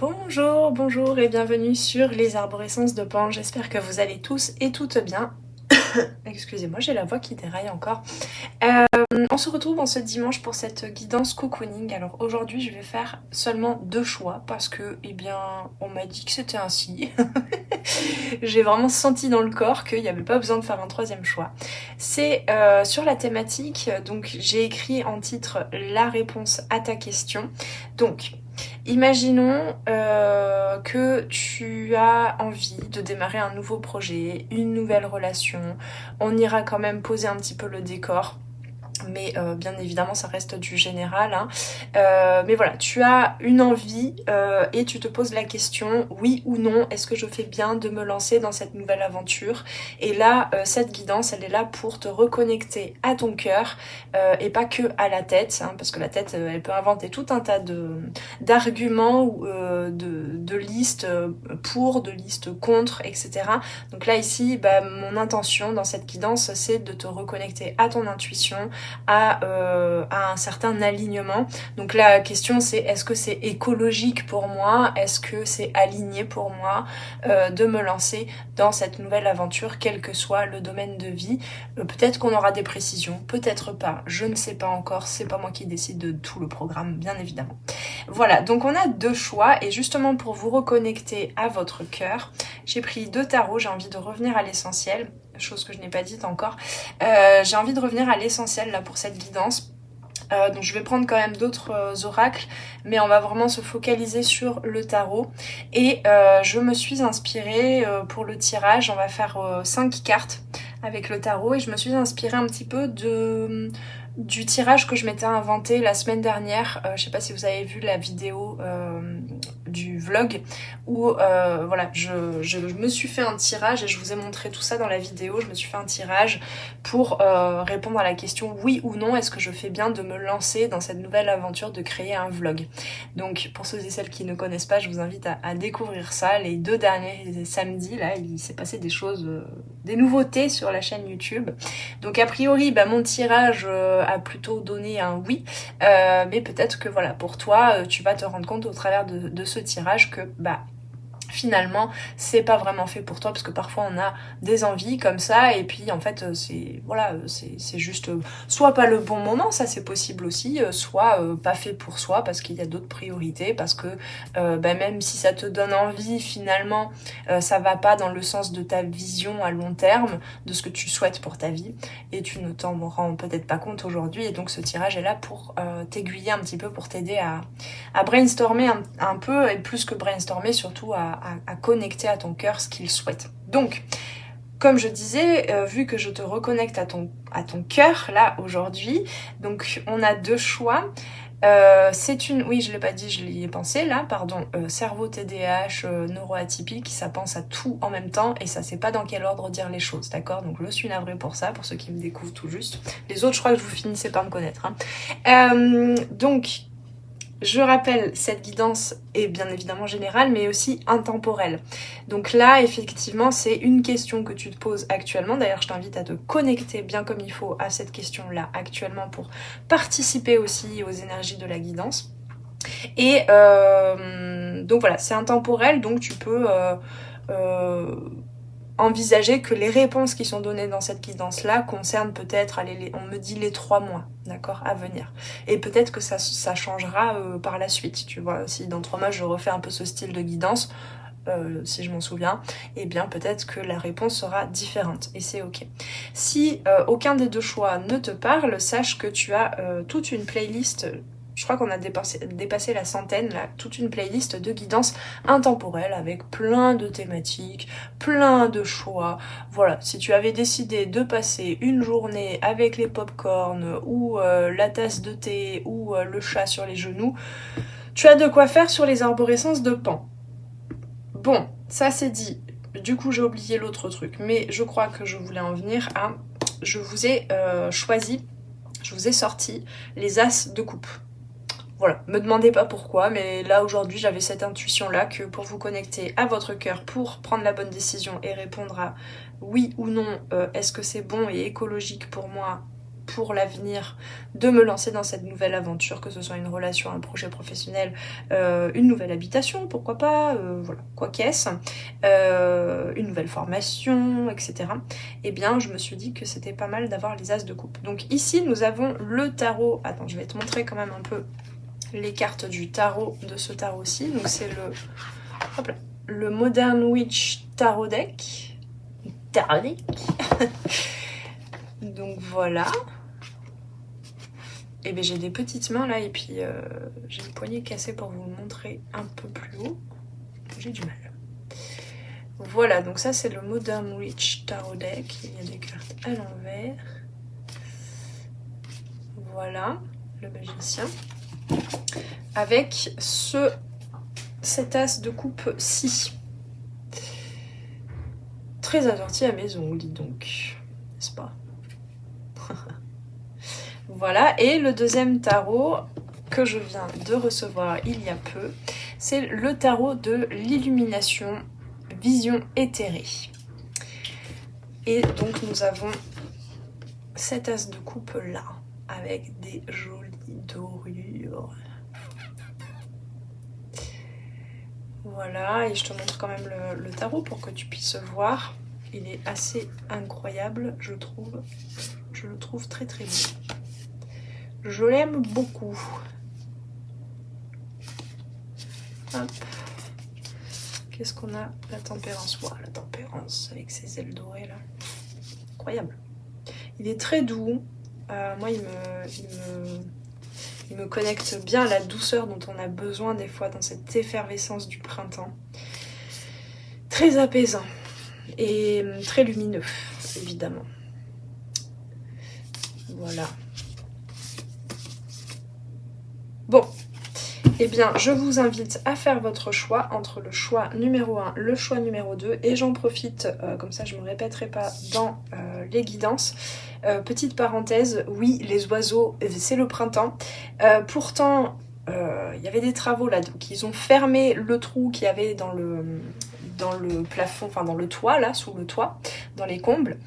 Bonjour et bienvenue sur les arborescences de Pan. J'espère que vous allez tous et toutes bien. Excusez-moi, j'ai la voix qui déraille encore. On se retrouve en ce dimanche pour cette guidance cocooning. Alors aujourd'hui, je vais faire seulement 2 choix parce que, eh bien, on m'a dit que c'était ainsi. J'ai vraiment senti dans le corps qu'il n'y avait pas besoin de faire un 3e choix. C'est sur la thématique, donc j'ai écrit en titre la réponse à ta question. Donc, imaginons que tu as envie de démarrer un nouveau projet, une nouvelle relation. On ira quand même poser un petit peu le décor. Mais bien évidemment ça reste du général, hein. Mais voilà, tu as une envie et tu te poses la question, oui ou non, est-ce que je fais bien de me lancer dans cette nouvelle aventure? Et là, cette guidance, elle est là pour te reconnecter à ton cœur et pas que à la tête, hein, parce que la tête, elle peut inventer tout un tas d'arguments ou de listes pour, de listes contre, etc. Donc là ici, mon intention dans cette guidance, c'est de te reconnecter à ton intuition, à un certain alignement. Donc la question c'est, est-ce que c'est écologique pour moi? Est-ce que c'est aligné pour moi de me lancer dans cette nouvelle aventure, quel que soit le domaine de vie? Peut-être qu'on aura des précisions, peut-être pas, je ne sais pas encore, c'est pas moi qui décide de tout le programme, bien évidemment. Voilà, donc on a 2 choix et justement pour vous reconnecter à votre cœur, j'ai pris 2 tarots, j'ai envie de revenir à l'essentiel, chose que je n'ai pas dite encore. J'ai envie de revenir à l'essentiel là pour cette guidance. Donc je vais prendre quand même d'autres oracles, mais on va vraiment se focaliser sur le tarot. Et je me suis inspirée pour le tirage, on va faire 5 cartes avec le tarot, et je me suis inspirée un petit peu du tirage que je m'étais inventé la semaine dernière. Je sais pas si vous avez vu la vidéo du vlog où voilà, je me suis fait un tirage et je vous ai montré tout ça dans la vidéo. Je me suis fait un tirage pour répondre à la question oui ou non, est-ce que je fais bien de me lancer dans cette nouvelle aventure de créer un vlog. Donc pour ceux et celles qui ne connaissent pas, je vous invite à découvrir ça. Les 2 derniers samedis là, il s'est passé des choses, des nouveautés sur la chaîne YouTube. Donc a priori mon tirage a plutôt donné un oui, mais peut-être que voilà, pour toi tu vas te rendre compte au travers de ce tirage que finalement c'est pas vraiment fait pour toi, parce que parfois on a des envies comme ça et puis en fait c'est juste soit pas le bon moment, ça c'est possible aussi, soit pas fait pour soi parce qu'il y a d'autres priorités, parce que même si ça te donne envie, finalement ça va pas dans le sens de ta vision à long terme, de ce que tu souhaites pour ta vie, et tu ne t'en rends peut-être pas compte aujourd'hui. Et donc ce tirage est là pour t'aiguiller un petit peu, pour t'aider à brainstormer un peu, et plus que brainstormer, surtout à connecter à ton cœur ce qu'il souhaite. Donc, comme je disais, vu que je te reconnecte à ton cœur là aujourd'hui, donc on a 2 choix. C'est une, oui je l'ai pas dit, je l'y ai pensé là, pardon, cerveau TDAH, neuroatypique, ça pense à tout en même temps et ça sait pas dans quel ordre dire les choses, d'accord? Donc je suis navrée pour ça, pour ceux qui me découvrent tout juste. Les autres, je crois que vous finissez par me connaître, hein. Donc je rappelle, cette guidance est bien évidemment générale, mais aussi intemporelle. Donc là, effectivement, c'est une question que tu te poses actuellement. D'ailleurs, je t'invite à te connecter bien comme il faut à cette question-là actuellement pour participer aussi aux énergies de la guidance. Et donc voilà, c'est intemporel, donc tu peux envisager que les réponses qui sont données dans cette guidance-là concernent peut-être, allez, on me dit les 3 mois, d'accord, à venir. Et peut-être que ça changera par la suite, tu vois. Si dans 3 mois je refais un peu ce style de guidance, si je m'en souviens, eh bien peut-être que la réponse sera différente, et c'est ok. Si aucun des 2 choix ne te parle, sache que tu as toute une playlist. Je crois qu'on a dépassé la centaine, là, toute une playlist de guidance intemporelle avec plein de thématiques, plein de choix. Voilà, si tu avais décidé de passer une journée avec les pop-corn ou la tasse de thé ou le chat sur les genoux, tu as de quoi faire sur les arborescences de Pan. Bon, ça c'est dit. Du coup, j'ai oublié l'autre truc, mais je crois que je voulais en venir à... Je vous ai sorti les as de coupe. Voilà, me demandez pas pourquoi, mais là aujourd'hui j'avais cette intuition là que pour vous connecter à votre cœur, pour prendre la bonne décision et répondre à oui ou non, est-ce que c'est bon et écologique pour moi pour l'avenir de me lancer dans cette nouvelle aventure, que ce soit une relation, un projet professionnel, une nouvelle habitation, pourquoi pas, voilà, quoi qu'est-ce, une nouvelle formation, etc. Eh bien, je me suis dit que c'était pas mal d'avoir les as de coupe. Donc ici, nous avons le tarot. Attends, je vais te montrer quand même un peu les cartes du tarot, de ce tarot-ci. Donc c'est hop là, le Modern Witch Tarot Deck. Tarot Deck. Donc voilà. Et bien j'ai des petites mains là et puis j'ai le poignet cassé pour vous le montrer un peu plus haut. J'ai du mal. Voilà, donc ça c'est le Modern Witch Tarot Deck. Il y a des cartes à l'envers. Voilà, le magicien. Avec cet as de coupe-ci. Très assorti à mes ongles, dis donc. N'est-ce pas? Voilà, et le deuxième tarot que je viens de recevoir il y a peu, c'est le tarot de l'illumination, vision éthérée. Et donc nous avons cet as de coupe là, avec des jolies dorures. Voilà, et je te montre quand même le tarot pour que tu puisses voir. Il est assez incroyable, je trouve. Je le trouve très très beau. Je l'aime beaucoup. Hop. Qu'est-ce qu'on a? La tempérance. Wow, la tempérance avec ses ailes dorées là. Incroyable. Il est très doux. Moi, il me connecte bien à la douceur dont on a besoin des fois dans cette effervescence du printemps. Très apaisant et très lumineux, évidemment. Voilà. Bon, eh bien, je vous invite à faire votre choix entre le choix numéro 1, le choix numéro 2. Et j'en profite, comme ça je ne me répéterai pas dans les guidances. Petite parenthèse, oui, les oiseaux, c'est le printemps. Pourtant, il y avait des travaux là, donc ils ont fermé le trou qu'il y avait dans le plafond, enfin dans le toit, là, sous le toit, dans les combles,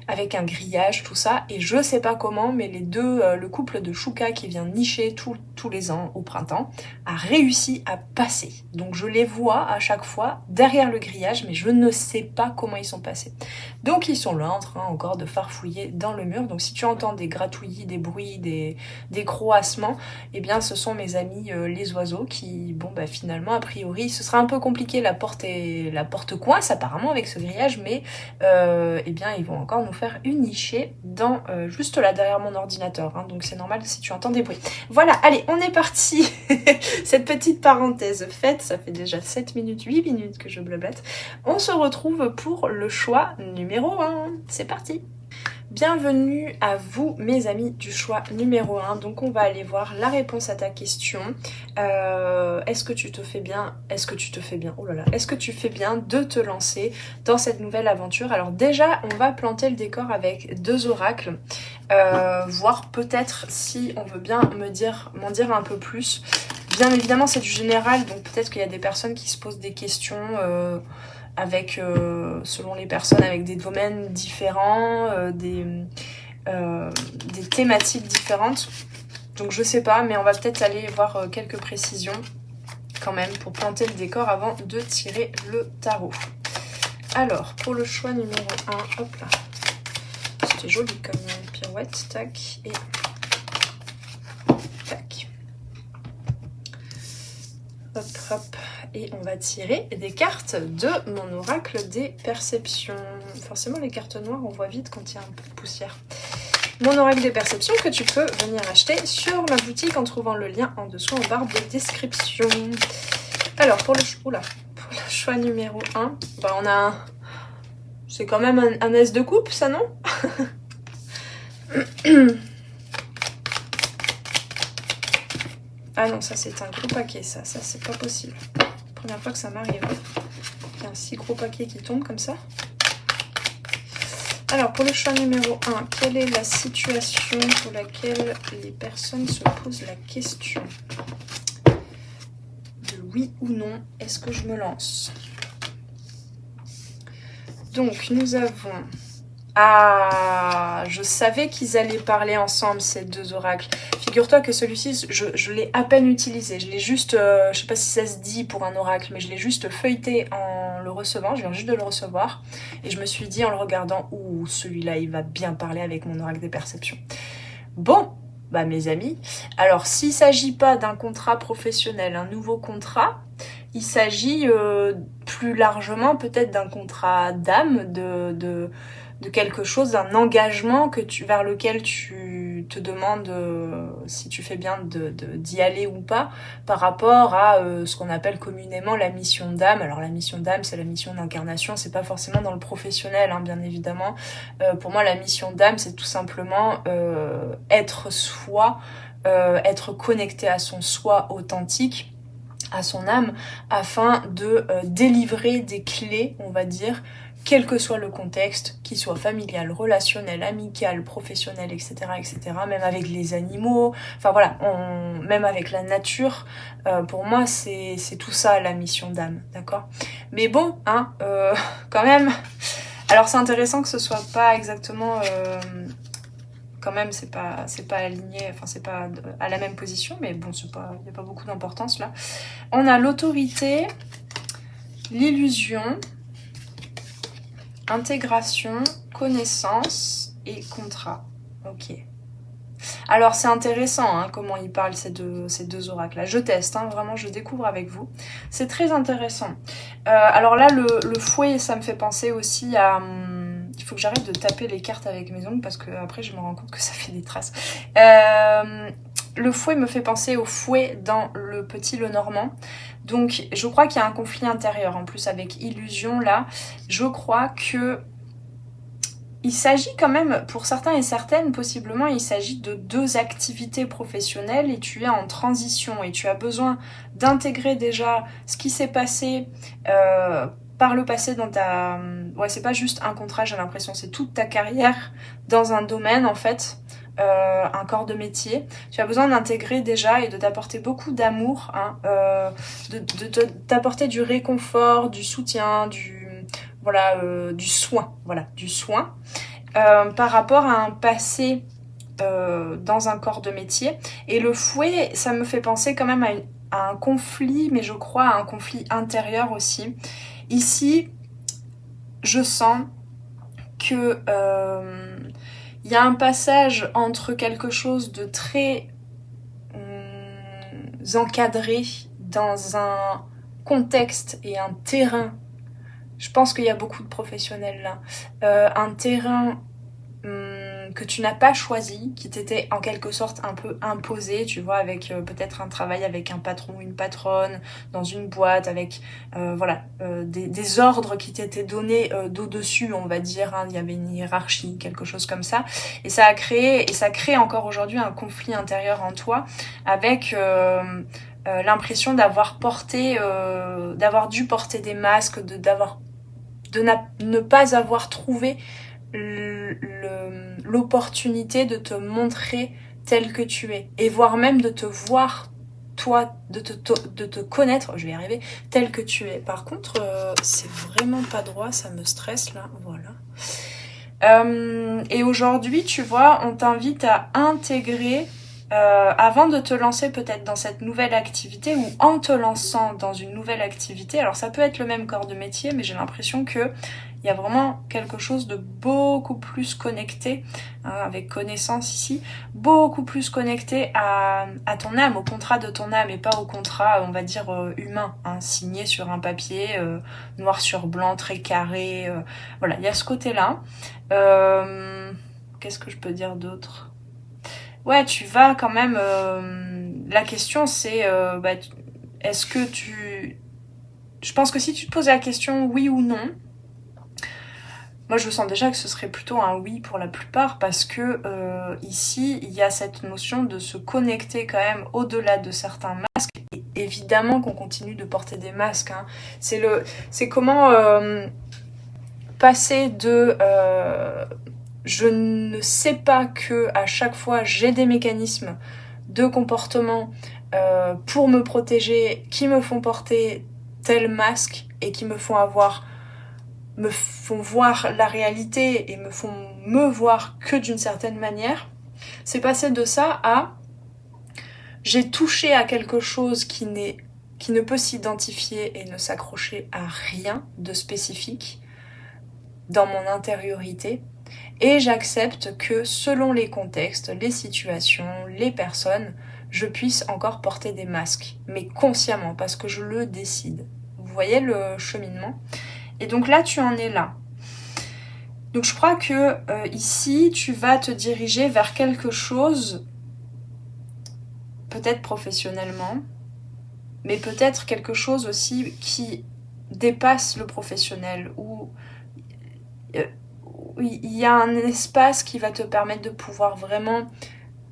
avec un grillage, tout ça, et je sais pas comment, mais le couple de Chouka qui vient nicher tous les ans au printemps, a réussi à passer. Donc je les vois à chaque fois derrière le grillage, mais je ne sais pas comment ils sont passés. Donc ils sont là en train encore de farfouiller dans le mur, donc si tu entends des gratouillis, des bruits, des croassements, eh bien ce sont mes amis les oiseaux qui, bon bah finalement a priori, ce sera un peu compliqué, la porte coince apparemment avec ce grillage, mais eh bien ils vont encore nous faire une nichée dans juste là derrière mon ordinateur, hein, donc c'est normal si tu entends des bruits. Voilà, allez, on est parti. Cette petite parenthèse faite, ça fait déjà 7 minutes, 8 minutes que je blablate. On se retrouve pour le choix numéro 1. C'est parti. Bienvenue à vous mes amis du choix numéro 1, donc on va aller voir la réponse à ta question. Est-ce que tu te fais bien, oh là là, est-ce que tu fais bien de te lancer dans cette nouvelle aventure? Alors déjà on va planter le décor avec 2 oracles, voir peut-être si on veut bien m'en dire un peu plus. Bien évidemment c'est du général, donc peut-être qu'il y a des personnes qui se posent des questions avec, selon les personnes, avec des domaines différents, des thématiques différentes. Donc je sais pas, mais on va peut-être aller voir quelques précisions quand même pour planter le décor avant de tirer le tarot. Alors, pour le choix numéro 1, hop là. C'était joli comme pirouette, tac, et tac. Hop, hop. Et on va tirer des cartes de mon oracle des perceptions. Forcément, les cartes noires, on voit vite quand il y a un peu de poussière. Mon oracle des perceptions que tu peux venir acheter sur ma boutique en trouvant le lien en dessous en barre de description. Alors, pour le choix numéro 1, bah on a c'est quand même un as de coupe, ça, non? Ah non, ça c'est un gros paquet, ça c'est pas possible. Première fois que ça m'arrive. Il y a un si gros paquet qui tombe comme ça. Alors pour le choix numéro 1, quelle est la situation pour laquelle les personnes se posent la question de oui ou non, est-ce que je me lance? Donc nous avons Ah, je savais qu'ils allaient parler ensemble, ces deux oracles. Figure-toi que celui-ci, je l'ai à peine utilisé. Je l'ai juste, je sais pas si ça se dit pour un oracle, mais je l'ai juste feuilleté en le recevant. Je viens juste de le recevoir. Et je me suis dit en le regardant, ouh, celui-là, il va bien parler avec mon oracle des perceptions. Bon, bah mes amis, alors s'il s'agit pas d'un contrat professionnel, un nouveau contrat, il s'agit plus largement peut-être d'un contrat d'âme, de quelque chose, d'un engagement vers lequel tu te demandes si tu fais bien d'y aller ou pas, par rapport à ce qu'on appelle communément la mission d'âme. Alors la mission d'âme, c'est la mission d'incarnation, c'est pas forcément dans le professionnel, hein, bien évidemment. Pour moi, la mission d'âme, c'est tout simplement être soi, être connecté à son soi authentique, à son âme, afin de délivrer des clés, on va dire, quel que soit le contexte, qu'il soit familial, relationnel, amical, professionnel, etc., etc., même avec les animaux, enfin voilà, même avec la nature, pour moi, c'est tout ça, la mission d'âme, d'accord? Mais bon, hein, quand même, alors c'est intéressant que ce soit pas exactement... quand même c'est pas aligné, enfin c'est pas à la même position, mais bon, il n'y a pas beaucoup d'importance là. On a l'autorité, l'illusion, intégration, connaissance et contrat. Ok. Alors c'est intéressant hein, comment ils parlent ces deux oracles là. Je teste, hein, vraiment je découvre avec vous. C'est très intéressant. Alors là le fouet, ça me fait penser aussi à... il faut que j'arrête de taper les cartes avec mes ongles parce que après je me rends compte que ça fait des traces. Le fouet me fait penser au fouet dans le Petit Lenormand. Donc je crois qu'il y a un conflit intérieur en plus avec Illusion là. Je crois que il s'agit quand même, pour certains et certaines, possiblement, il s'agit de deux activités professionnelles et tu es en transition et tu as besoin d'intégrer déjà ce qui s'est passé par le passé dans ta... Ouais, c'est pas juste un contrat, j'ai l'impression, c'est toute ta carrière dans un domaine, en fait, un corps de métier. Tu as besoin d'intégrer déjà et de t'apporter beaucoup d'amour, hein, de t'apporter du réconfort, du soutien, du soin, voilà, du soin, par rapport à un passé dans un corps de métier. Et le fouet, ça me fait penser quand même à un conflit, mais je crois à un conflit intérieur aussi. Ici, je sens que il y a un passage entre quelque chose de très encadré dans un contexte et un terrain. Je pense qu'il y a beaucoup de professionnels là. Un terrain que tu n'as pas choisi, qui t'était en quelque sorte un peu imposé, tu vois, avec peut-être un travail avec un patron ou une patronne, dans une boîte, avec des ordres qui t'étaient donnés d'au-dessus, on va dire, hein, il y avait une hiérarchie, quelque chose comme ça, et ça crée encore aujourd'hui un conflit intérieur en toi, avec... l'impression d'avoir dû porter des masques, de ne pas avoir trouvé l'opportunité de te montrer tel que tu es, et voire même de te voir toi, de te connaître, je vais y arriver, tel que tu es. Par contre, c'est vraiment pas droit, ça me stresse là, voilà. Et aujourd'hui, tu vois, on t'invite à intégrer avant de te lancer peut-être dans cette nouvelle activité, ou en te lançant dans une nouvelle activité. Alors ça peut être le même corps de métier, mais j'ai l'impression que il y a vraiment quelque chose de beaucoup plus connecté, hein, avec connaissance ici, beaucoup plus connecté à ton âme, au contrat de ton âme, et pas au contrat, on va dire, humain, hein, signé sur un papier, noir sur blanc, très carré. Voilà, il y a ce côté-là. Qu'est-ce que je peux dire d'autre ? Ouais, tu vas quand même... la question, c'est... est-ce que tu... Je pense que si tu te posais la question oui ou non, moi je sens déjà que ce serait plutôt un oui pour la plupart, parce que ici, il y a cette notion de se connecter quand même au-delà de certains masques. Et évidemment qu'on continue de porter des masques, hein. C'est comment passer de... je ne sais pas que à chaque fois j'ai des mécanismes de comportement pour me protéger qui me font porter tel masque et qui me font avoir me font voir la réalité et me font me voir que d'une certaine manière, c'est passer de ça à j'ai touché à quelque chose qui ne peut s'identifier et ne s'accrocher à rien de spécifique dans mon intériorité, et j'accepte que selon les contextes, les situations, les personnes, je puisse encore porter des masques, mais consciemment, parce que je le décide. Vous voyez le cheminement? Et donc là, tu en es là. Donc je crois que ici, tu vas te diriger vers quelque chose, peut-être professionnellement, mais peut-être quelque chose aussi qui dépasse le professionnel, où il y a un espace qui va te permettre de pouvoir vraiment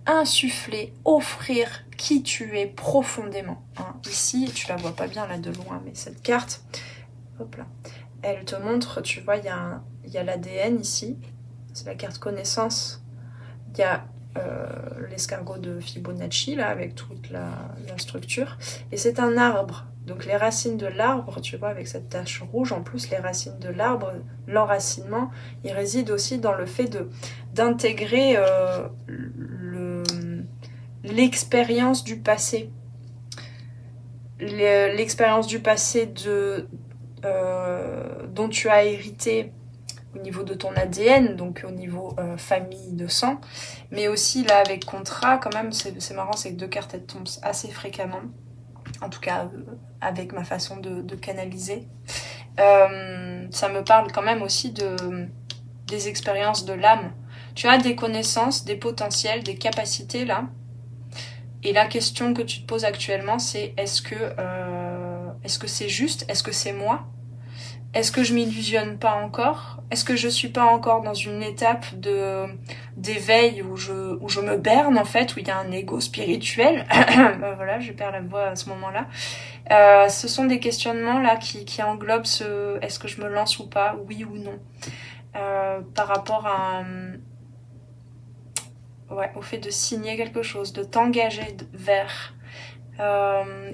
insuffler, offrir qui tu es profondément. Hein. Ici, tu la vois pas bien là de loin, mais cette carte, hop là, elle te montre, tu vois, il y a l'ADN ici, c'est la carte connaissance, il y a l'escargot de Fibonacci là avec toute la structure, et c'est un arbre. Donc les racines de l'arbre, tu vois, avec cette tache rouge, en plus les racines de l'arbre, l'enracinement, il réside aussi dans le fait d'intégrer l'expérience du passé. L'expérience du passé dont tu as hérité au niveau de ton ADN, donc au niveau famille de sang, mais aussi là avec contrat, quand même, c'est marrant, c'est que deux cartes elles tombent assez fréquemment, en tout cas avec ma façon de canaliser. Ça me parle quand même aussi des expériences de l'âme. Tu as des connaissances, des potentiels, des capacités là, et la question que tu te poses actuellement, c'est est-ce que c'est juste? Est-ce que c'est moi? Est-ce que je m'illusionne pas encore? Est-ce que je suis pas encore dans une étape d'éveil où je me berne en fait, où il y a un ego spirituel? Ben voilà, je perds la voix à ce moment-là. Ce sont des questionnements là qui englobent est-ce que je me lance ou pas, oui ou non, par rapport à au fait de signer quelque chose, de t'engager vers.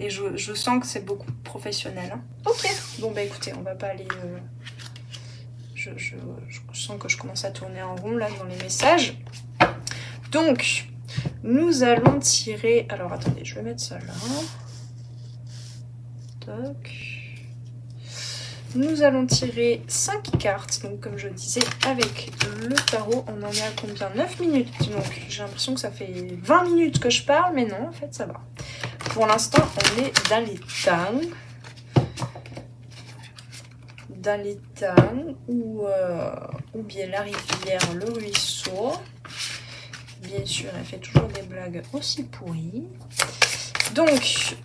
Et je sens que c'est beaucoup professionnel. Hein. Ok, bon bah écoutez, on va pas aller... Je sens que je commence à tourner en rond là dans les messages. Donc, nous allons tirer... Alors attendez, je vais mettre ça là. Toc. Nous allons tirer 5 cartes, donc comme je disais, avec le tarot, on en est à combien? 9 minutes, donc j'ai l'impression que ça fait 20 minutes que je parle, mais non, en fait ça va. Pour l'instant, on est dans les tangs, ou bien la rivière, le ruisseau. Bien sûr, elle fait toujours des blagues aussi pourries. Donc,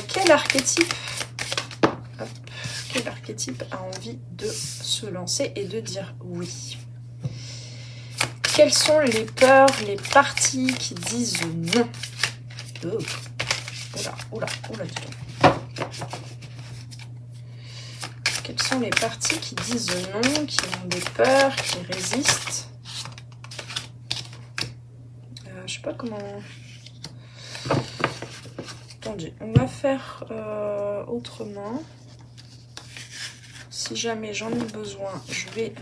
quel archétype a envie de se lancer et de dire oui? Quelles sont les peurs, les parties qui disent non? Oh. Oula, dis donc. Quelles sont les parties qui disent non, qui ont des peurs, qui résistent? Je sais pas comment... Attendez, on va faire autrement. Si jamais j'en ai besoin, je vais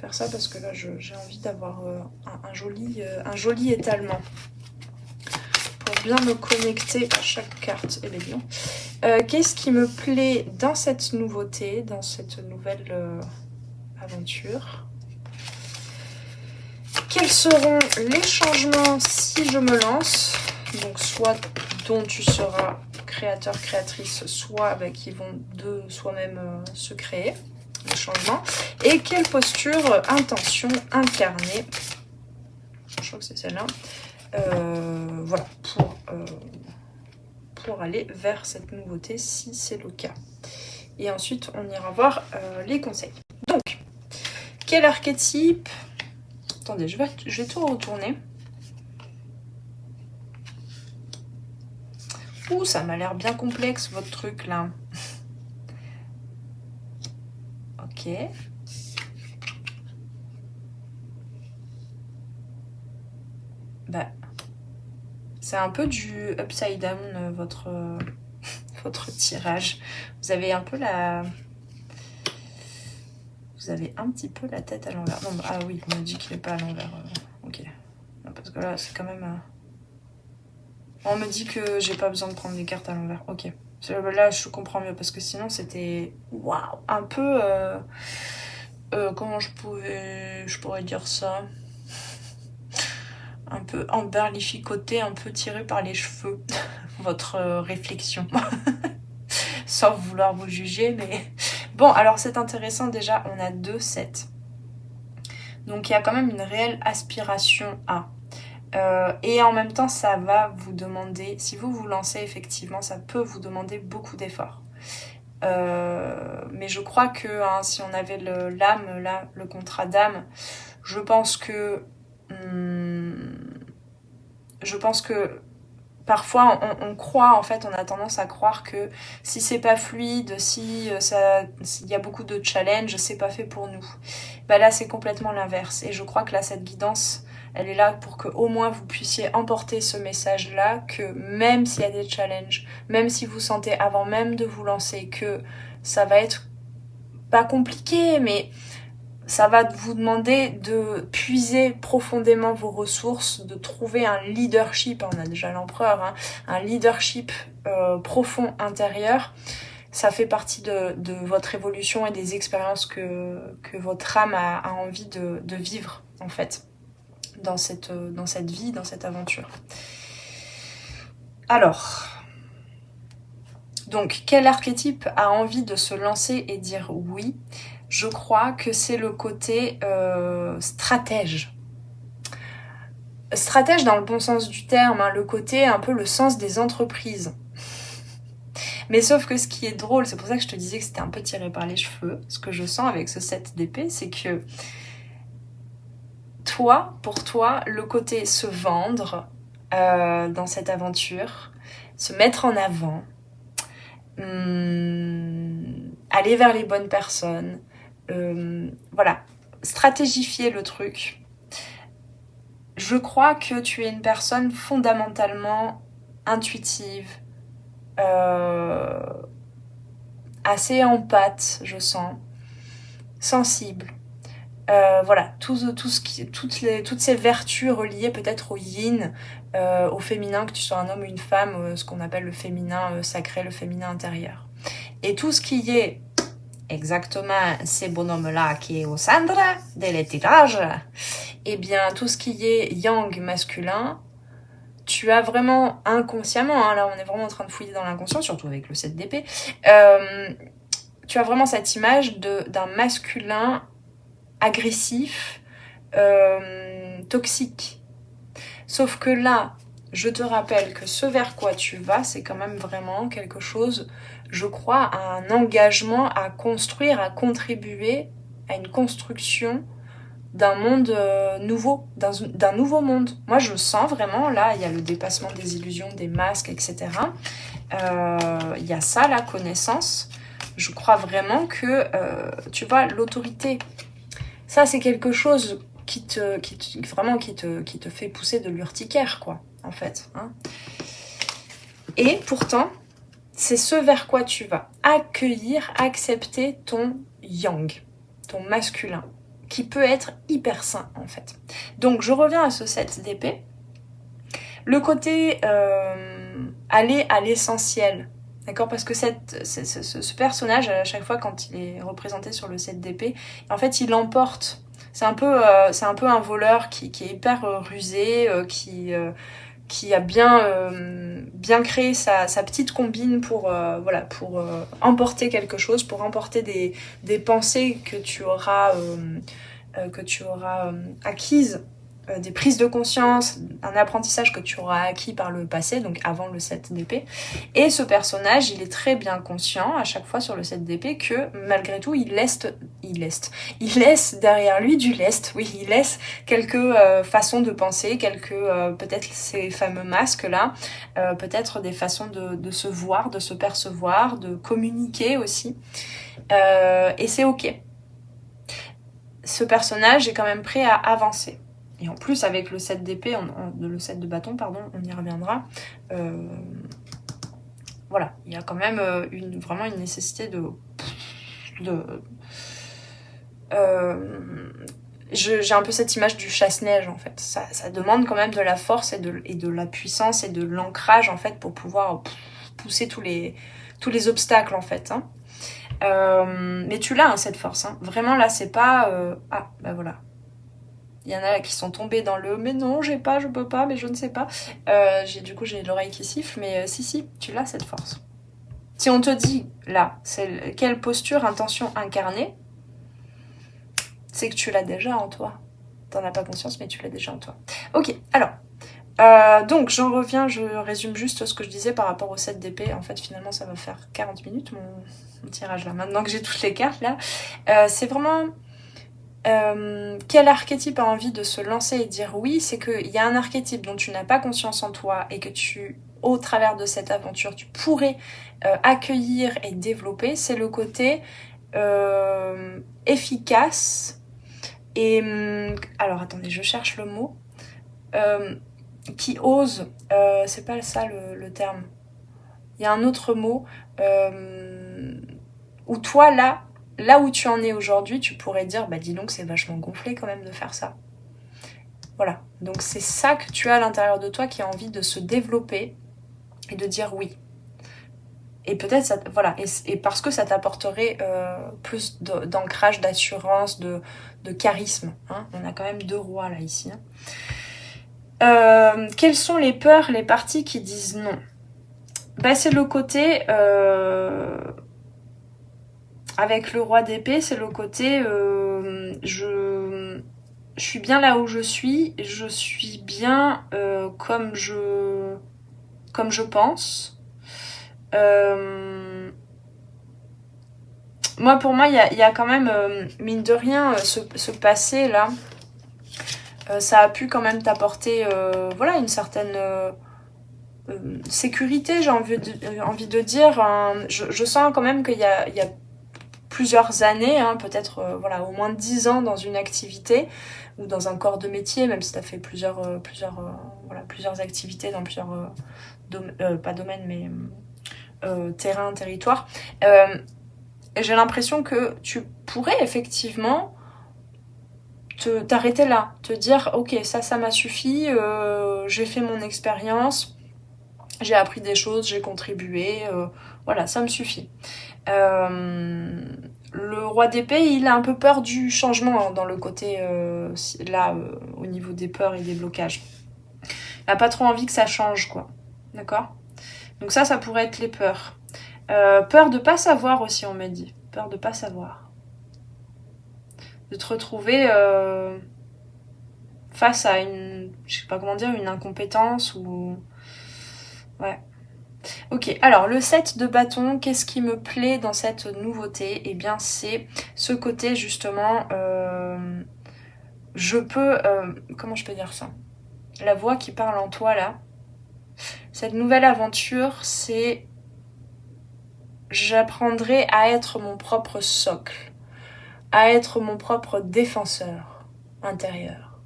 faire ça parce que là j'ai envie d'avoir un joli étalement pour bien me connecter à chaque carte. Eh bien, qu'est-ce qui me plaît dans cette nouveauté, dans cette nouvelle aventure? Quels seront les changements si je me lance? Donc soit dont tu seras créateur, créatrice, soit qui vont de soi-même se créer, les changements. Et quelle posture, intention, incarnée, je crois que c'est celle-là, voilà, pour aller vers cette nouveauté si c'est le cas. Et ensuite, on ira voir les conseils. Donc, quel archétype? Attendez, je vais tout retourner. Ouh, ça m'a l'air bien complexe, votre truc, là. Ok. Bah, c'est un peu du upside down, votre tirage. Vous avez un peu vous avez un petit peu la tête à l'envers. Non, ah oui, on me dit qu'il n'est pas à l'envers. Ok. Non, parce que là, c'est quand même... On me dit que j'ai pas besoin de prendre les cartes à l'envers. Ok. Là, je comprends mieux, parce que sinon, c'était... Waouh, un peu... comment je pourrais dire ça, un peu emberlificoté, un peu tiré par les cheveux, votre réflexion. Sans vouloir vous juger, mais... Bon, alors c'est intéressant déjà, on a 2 sets. Donc il y a quand même une réelle aspiration à. Et en même temps, ça va vous demander, si vous vous lancez effectivement, ça peut vous demander beaucoup d'efforts. Mais je crois que si on avait l'âme, là, le contrat d'âme, je pense que parfois on croit, en fait, on a tendance à croire que si c'est pas fluide, s'il y a beaucoup de challenges, c'est pas fait pour nous. Bah là, c'est complètement l'inverse. Et je crois que là, cette guidance, elle est là pour que au moins vous puissiez emporter ce message-là, que même s'il y a des challenges, même si vous sentez avant même de vous lancer que ça va être pas compliqué, mais ça va vous demander de puiser profondément vos ressources, de trouver un leadership, on a déjà l'empereur, hein, un leadership profond intérieur. Ça fait partie de votre évolution et des expériences que votre âme a envie de vivre, en fait, dans cette vie, dans cette aventure. Alors, donc, quel archétype a envie de se lancer et dire oui ? Je crois que c'est le côté stratège. Stratège dans le bon sens du terme, hein, le côté un peu le sens des entreprises. Mais sauf que ce qui est drôle, c'est pour ça que je te disais que c'était un peu tiré par les cheveux, ce que je sens avec ce 7 d'épée, c'est que pour toi, le côté se vendre dans cette aventure, se mettre en avant, aller vers les bonnes personnes, voilà, stratégifier le truc. Je crois que tu es une personne fondamentalement intuitive, assez empathe, je sens, sensible. Voilà, toutes ces vertus reliées peut-être au yin, au féminin, que tu sois un homme ou une femme, ce qu'on appelle le féminin sacré, le féminin intérieur. Et tout ce qui est exactement ces bonhommes-là qui est au centre de l'étirage, eh bien tout ce qui est yang masculin, tu as vraiment inconsciemment, hein, là on est vraiment en train de fouiller dans l'inconscient, surtout avec le 7 d'épée, tu as vraiment cette image d'un masculin agressif, toxique. Sauf que là, je te rappelle que ce vers quoi tu vas, c'est quand même vraiment quelque chose, je crois, à un engagement à construire, à contribuer à une construction d'un monde nouveau, d'un nouveau monde. Moi, je sens vraiment, là, il y a le dépassement des illusions, des masques, etc. Il y a ça, la connaissance. Je crois vraiment que, tu vois, l'autorité, ça, c'est quelque chose qui te fait pousser de l'urticaire, quoi, en fait. Hein. Et pourtant, c'est ce vers quoi tu vas. Accueillir, accepter ton yang, ton masculin, qui peut être hyper sain, en fait. Donc, je reviens à ce 7 d'épée. Le côté aller à l'essentiel, d'accord ? Parce que ce personnage, à chaque fois, quand il est représenté sur le 7 d'épée, en fait, il emporte. C'est un peu un voleur qui est hyper rusé, qui a bien créé sa petite combine pour emporter quelque chose, pour emporter des pensées que tu auras acquises, des prises de conscience, un apprentissage que tu auras acquis par le passé, donc avant le 7 d'épée. Et ce personnage, il est très bien conscient, à chaque fois sur le 7 d'épée, que malgré tout, il laisse derrière lui du lest. Oui, il laisse quelques façons de penser, peut-être ces fameux masques-là, peut-être des façons de se voir, de se percevoir, de communiquer aussi. Et c'est ok. Ce personnage est quand même prêt à avancer. Et en plus, avec le 7 d'épée, le 7 de bâton, pardon, on y reviendra. Voilà, il y a quand même vraiment une nécessité J'ai un peu cette image du chasse-neige en fait. Ça demande quand même de la force et de la puissance et de l'ancrage en fait pour pouvoir pousser tous les obstacles en fait. Hein. Mais tu l'as hein, cette force. Hein. Vraiment là c'est pas... Ah bah voilà. Il y en a là qui sont tombés dans le mais non j'ai pas, je peux pas, mais je ne sais pas. Du coup j'ai l'oreille qui siffle, mais si, tu l'as cette force. Si on te dit là, c'est quelle posture, intention incarnée, c'est que tu l'as déjà en toi. T'en as pas conscience, mais tu l'as déjà en toi. Ok, alors, donc j'en reviens, je résume juste ce que je disais par rapport au 7 d'épée. En fait, finalement, ça va faire 40 minutes mon tirage là. Maintenant que j'ai toutes les cartes là, c'est vraiment quel archétype a envie de se lancer et dire oui. C'est qu'il y a un archétype dont tu n'as pas conscience en toi et que au travers de cette aventure, tu pourrais accueillir et développer. C'est le côté efficace. Et alors attendez, je cherche le mot. Qui ose, c'est pas ça le terme. Il y a un autre mot où toi là où tu en es aujourd'hui, tu pourrais dire bah dis donc c'est vachement gonflé quand même de faire ça. Voilà, donc c'est ça que tu as à l'intérieur de toi qui a envie de se développer et de dire oui. Et peut-être ça, voilà, et parce que ça t'apporterait plus d'ancrage, d'assurance, de charisme. Hein. On a quand même 2 rois là ici. Hein. Quelles sont les peurs, les parties qui disent non? Bah, c'est le côté avec le roi d'épée, c'est le côté je suis bien là où je suis bien comme je pense. Pour moi, il y a quand même, mine de rien, ce passé là, ça a pu quand même t'apporter voilà, une certaine sécurité, j'ai envie de dire. Je sens quand même qu'il y a plusieurs années, hein, peut-être voilà, au moins 10 ans dans une activité ou dans un corps de métier, même si tu as fait plusieurs activités dans plusieurs pas domaines, mais terrain, territoire. J'ai l'impression que tu pourrais effectivement t'arrêter là, te dire ok, ça m'a suffi, j'ai fait mon expérience, j'ai appris des choses, j'ai contribué, voilà, ça me suffit. Le roi d'épée, il a un peu peur du changement hein, dans le côté au niveau des peurs et des blocages. Il a pas trop envie que ça change, quoi. D'accord ? Donc ça pourrait être les peurs. Peur de pas savoir aussi, on m'a dit. Peur de pas savoir. De te retrouver face à une, je sais pas comment dire, une incompétence ou... Ouais. Ok, alors le 7 de bâton, qu'est-ce qui me plaît dans cette nouveauté? Eh bien c'est ce côté justement, je peux, comment je peux dire ça? La voix qui parle en toi là, cette nouvelle aventure, c'est j'apprendrai à être mon propre socle, à être mon propre défenseur intérieur.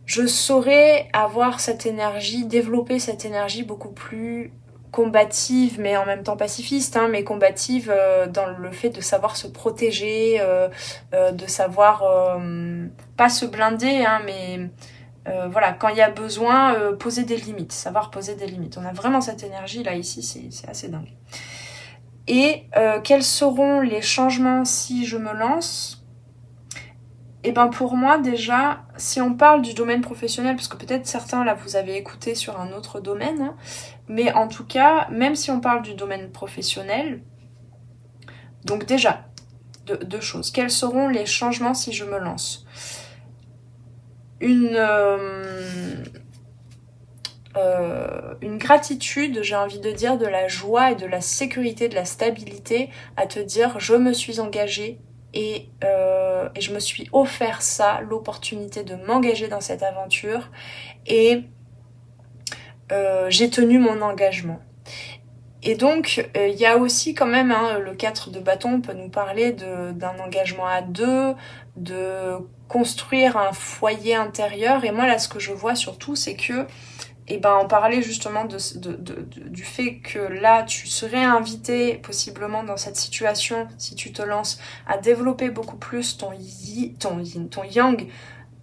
Je saurais avoir cette énergie, développer cette énergie beaucoup plus combative, mais en même temps pacifiste, hein, mais combative dans le fait de savoir se protéger, de savoir pas se blinder, hein, mais voilà, quand il y a besoin, poser des limites, savoir poser des limites. On a vraiment cette énergie là ici, c'est assez dingue. Et quels seront les changements si je me lance ? Et ben pour moi déjà, si on parle du domaine professionnel, parce que peut-être certains là vous avez écouté sur un autre domaine, hein, mais en tout cas, même si on parle du domaine professionnel, donc déjà, deux choses. Quels seront les changements si je me lance ? Une gratitude, j'ai envie de dire, de la joie et de la sécurité, de la stabilité, à te dire je me suis engagée et je me suis offert ça, l'opportunité de m'engager dans cette aventure et j'ai tenu mon engagement. Et donc il y a aussi quand même hein, le 4 de bâton peut nous parler d'un engagement à deux, de construire un foyer intérieur, et moi là ce que je vois surtout c'est que et ben on parlait justement du fait que là tu serais invité possiblement dans cette situation, si tu te lances, à développer beaucoup plus ton yin, ton yang,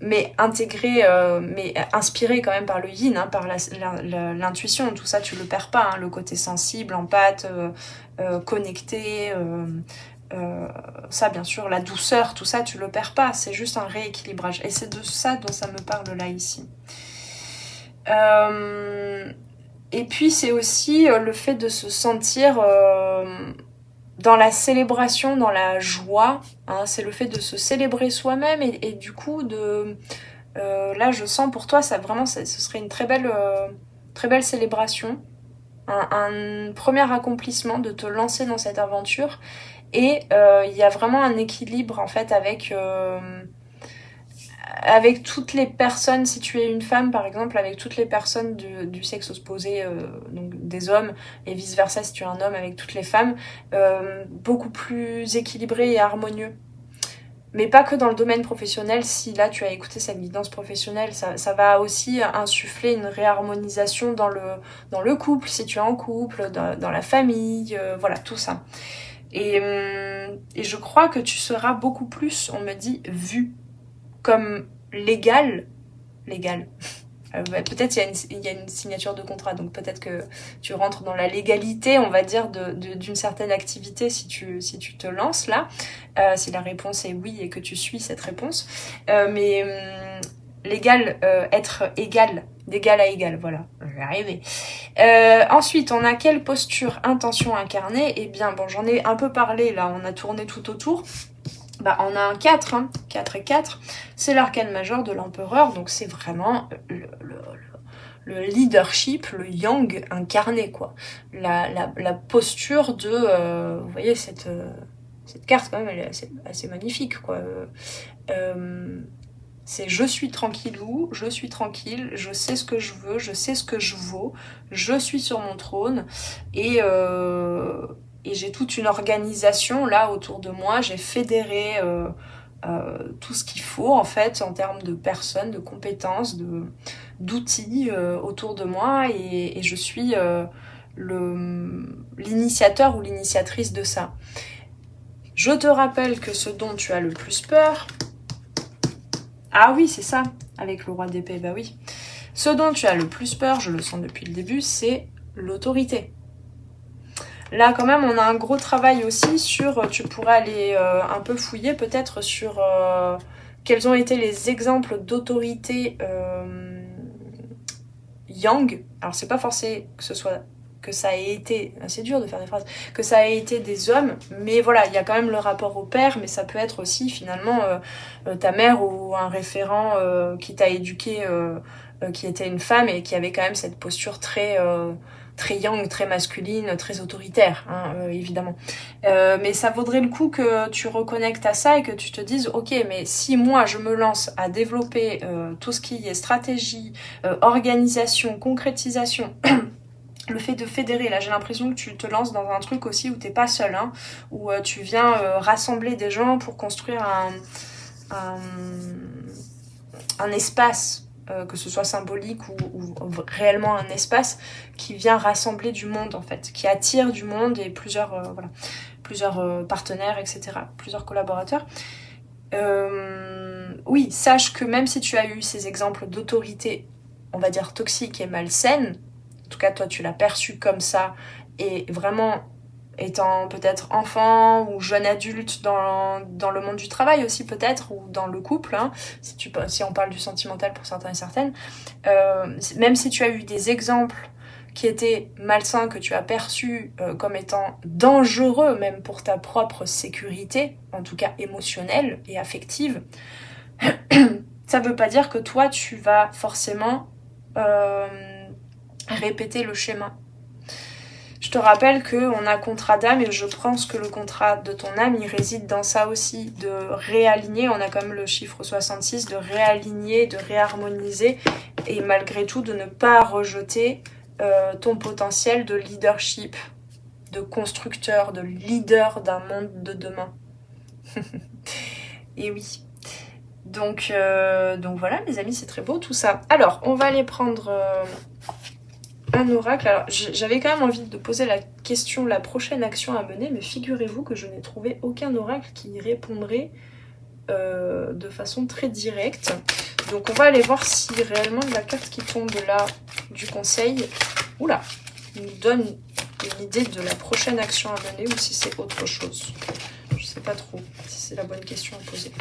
mais intégré, mais inspiré quand même par le yin, hein, par l'intuition, tout ça tu le perds pas, hein, le côté sensible, empathe, connecté, ça bien sûr, la douceur, tout ça tu le perds pas, c'est juste un rééquilibrage, et c'est de ça dont ça me parle là ici. Et puis c'est aussi le fait de se sentir dans la célébration, dans la joie, hein, c'est le fait de se célébrer soi-même et du coup là je sens pour toi ça vraiment ce serait une très belle célébration, un premier accomplissement de te lancer dans cette aventure et il y a vraiment un équilibre en fait avec toutes les personnes, si tu es une femme par exemple, avec toutes les personnes du sexe opposé, donc des hommes, et vice versa si tu es un homme avec toutes les femmes, beaucoup plus équilibré et harmonieux. Mais pas que dans le domaine professionnel, si là tu as écouté cette guidance professionnelle, ça va aussi insuffler une réharmonisation dans le couple, si tu es en couple, dans la famille, voilà, tout ça. Et je crois que tu seras beaucoup plus, on me dit, vue comme légal. Peut-être il y a une signature de contrat, donc peut-être que tu rentres dans la légalité, on va dire, d'une certaine activité si tu te lances là, si la réponse est oui et que tu suis cette réponse. Mais légal, être égal, d'égal à égal, voilà, je vais arriver. Ensuite, on a quelle posture, intention incarnée? Eh bien, bon, j'en ai un peu parlé là, on a tourné tout autour. Bah, on a un 4, hein, 4 et 4, c'est l'arcane majeur de l'empereur, donc c'est vraiment le leadership, le yang incarné, quoi. La posture de... vous voyez, cette carte, quand même, elle est assez magnifique, quoi. C'est je suis tranquillou, je suis tranquille, je sais ce que je veux, je sais ce que je vaux, je suis sur mon trône, et j'ai toute une organisation là autour de moi, j'ai fédéré tout ce qu'il faut en fait en termes de personnes, de compétences, d'outils autour de moi et je suis l'initiateur ou l'initiatrice de ça. Je te rappelle que ce dont tu as le plus peur... Ah oui, c'est ça, avec le roi d'épée, bah oui. Ce dont tu as le plus peur, je le sens depuis le début, c'est l'autorité. Là, quand même, on a un gros travail aussi sur... Tu pourrais aller un peu fouiller peut-être sur quels ont été les exemples d'autorité yang. Alors, c'est pas forcé que ça ait été... C'est dur de faire des phrases. Que ça ait été des hommes. Mais voilà, il y a quand même le rapport au père. Mais ça peut être aussi, finalement, ta mère ou un référent qui t'a éduqué, qui était une femme et qui avait quand même cette posture très yang, très masculine, très autoritaire, hein, évidemment. Mais ça vaudrait le coup que tu reconnectes à ça et que tu te dises, ok, mais si moi je me lance à développer tout ce qui est stratégie, organisation, concrétisation, le fait de fédérer, là j'ai l'impression que tu te lances dans un truc aussi où t'es pas seul, hein, où tu viens rassembler des gens pour construire un espace, que ce soit symbolique ou réellement un espace qui vient rassembler du monde en fait, qui attire du monde et plusieurs partenaires, etc., plusieurs collaborateurs. Oui, sache que même si tu as eu ces exemples d'autorité, on va dire toxique et malsaine, en tout cas toi tu l'as perçu comme ça, et vraiment étant peut-être enfant ou jeune adulte dans le monde du travail aussi peut-être, ou dans le couple, hein, si on parle du sentimental pour certains et certaines, même si tu as eu des exemples qui étaient malsains, que tu as perçus comme étant dangereux même pour ta propre sécurité, en tout cas émotionnelle et affective, ça veut pas dire que toi tu vas forcément répéter le schéma. Je te rappelle qu'on a contrat d'âme et je pense que le contrat de ton âme, il réside dans ça aussi, de réaligner, on a quand même le chiffre 66, de réaligner, de réharmoniser et malgré tout de ne pas rejeter ton potentiel de leadership, de constructeur, de leader d'un monde de demain. Et oui. Donc voilà mes amis, c'est très beau tout ça. Alors, on va aller prendre un oracle. Alors j'avais quand même envie de poser la question, la prochaine action à mener, mais figurez-vous que je n'ai trouvé aucun oracle qui y répondrait de façon très directe. Donc on va aller voir si réellement la carte qui tombe là du conseil, oula, nous donne une idée de la prochaine action à mener ou si c'est autre chose. Je sais pas trop si c'est la bonne question à poser.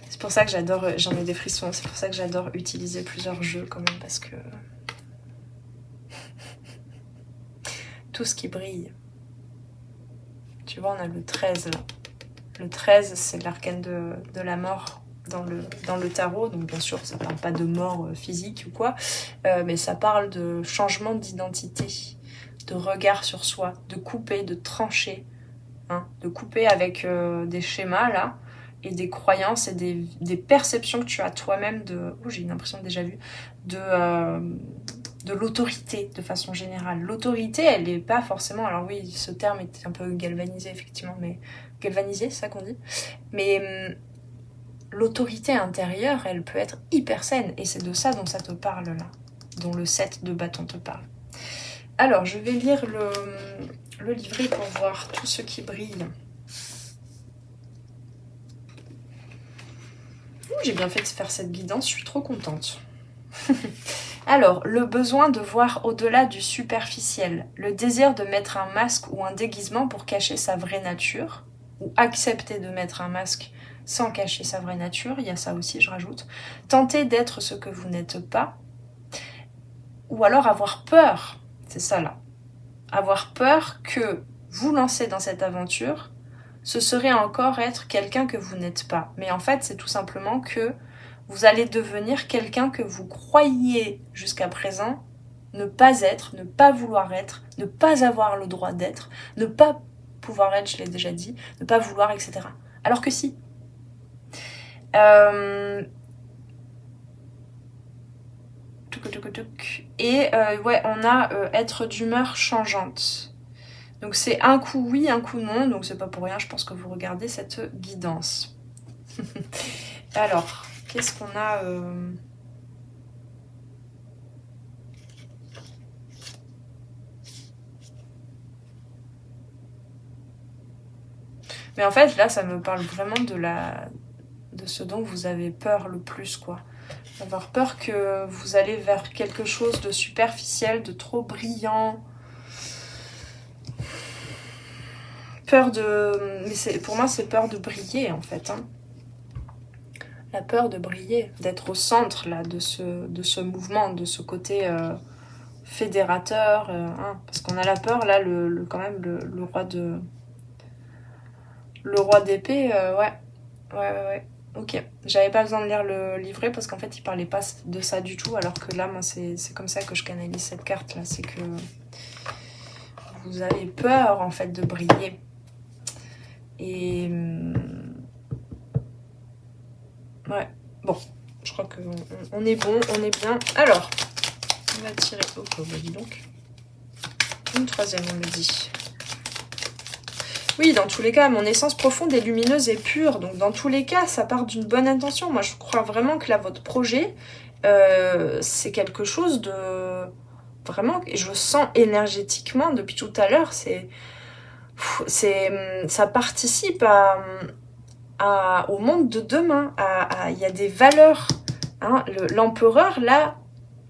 C'est pour ça que j'adore, j'en ai des frissons, c'est pour ça que j'adore utiliser plusieurs jeux quand même, parce que tout ce qui brille. Tu vois, on a le 13 là. Le 13, c'est l'arcane de la mort dans le tarot, donc bien sûr, ça parle pas de mort physique ou quoi, mais ça parle de changement d'identité, de regard sur soi, de couper, de trancher, hein, de couper avec des schémas là, et des croyances et des perceptions que tu as toi-même de... Oh, j'ai une impression déjà vue. De l'autorité, de façon générale. L'autorité, elle n'est pas forcément... Alors oui, ce terme est un peu galvanisé, effectivement, mais... Galvanisé, c'est ça qu'on dit. Mais l'autorité intérieure, elle peut être hyper saine. Et c'est de ça dont ça te parle, là. Dont le 7 de bâton te parle. Alors, je vais lire le livret pour voir tout ce qui brille. J'ai bien fait de faire cette guidance, je suis trop contente. Alors, le besoin de voir au-delà du superficiel, le désir de mettre un masque ou un déguisement pour cacher sa vraie nature, ou accepter de mettre un masque sans cacher sa vraie nature, il y a ça aussi, je rajoute. Tenter d'être ce que vous n'êtes pas, ou alors avoir peur, c'est ça là. Avoir peur que vous lancez dans cette aventure, ce serait encore être quelqu'un que vous n'êtes pas. Mais en fait, c'est tout simplement que vous allez devenir quelqu'un que vous croyiez jusqu'à présent ne pas être, ne pas vouloir être, ne pas avoir le droit d'être, ne pas pouvoir être, je l'ai déjà dit, ne pas vouloir, etc. Alors que si. Et ouais, on a être d'humeur changeante. Donc c'est un coup oui, un coup non, donc c'est pas pour rien, je pense que vous regardez cette guidance. Alors, qu'est-ce qu'on a Mais en fait, là, ça me parle vraiment de ce dont vous avez peur le plus, quoi. Avoir peur que vous allez vers quelque chose de superficiel, de trop brillant. Peur de... Mais pour moi, c'est peur de briller, en fait. Hein. La peur de briller, d'être au centre là, de ce mouvement, de ce côté fédérateur. Hein, parce qu'on a la peur, là, quand même, le roi de... Le roi d'épée, ouais. Ok, j'avais pas besoin de lire le livret parce qu'en fait, il parlait pas de ça du tout. Alors que là, moi, c'est comme ça que je canalise cette carte-là. C'est que vous avez peur, en fait, de briller. Et... ouais, bon, je crois qu'on est bon, on est bien. Alors, on va tirer... Oh, bah dis donc. Une troisième, on me dit. Oui, dans tous les cas, mon essence profonde est lumineuse et pure. Donc, dans tous les cas, ça part d'une bonne intention. Moi, je crois vraiment que là, votre projet, c'est quelque chose de... Vraiment, et je sens énergétiquement, depuis tout à l'heure, ça participe au monde de demain. Il y a des valeurs. Hein. L'empereur, là,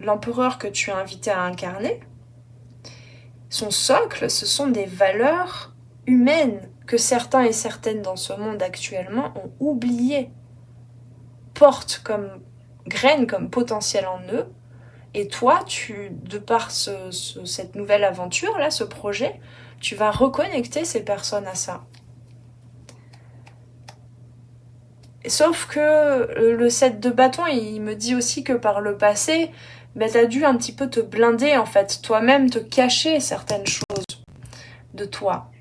l'empereur que tu es invité à incarner, son socle, ce sont des valeurs humaines que certains et certaines dans ce monde actuellement ont oubliées, portent comme graines, comme potentiel en eux. Et toi, de par cette nouvelle aventure, là, ce projet, tu vas reconnecter ces personnes à ça. Sauf que le 7 de bâton, il me dit aussi que par le passé, ben, tu as dû un petit peu te blinder, en fait, toi-même te cacher certaines choses de toi.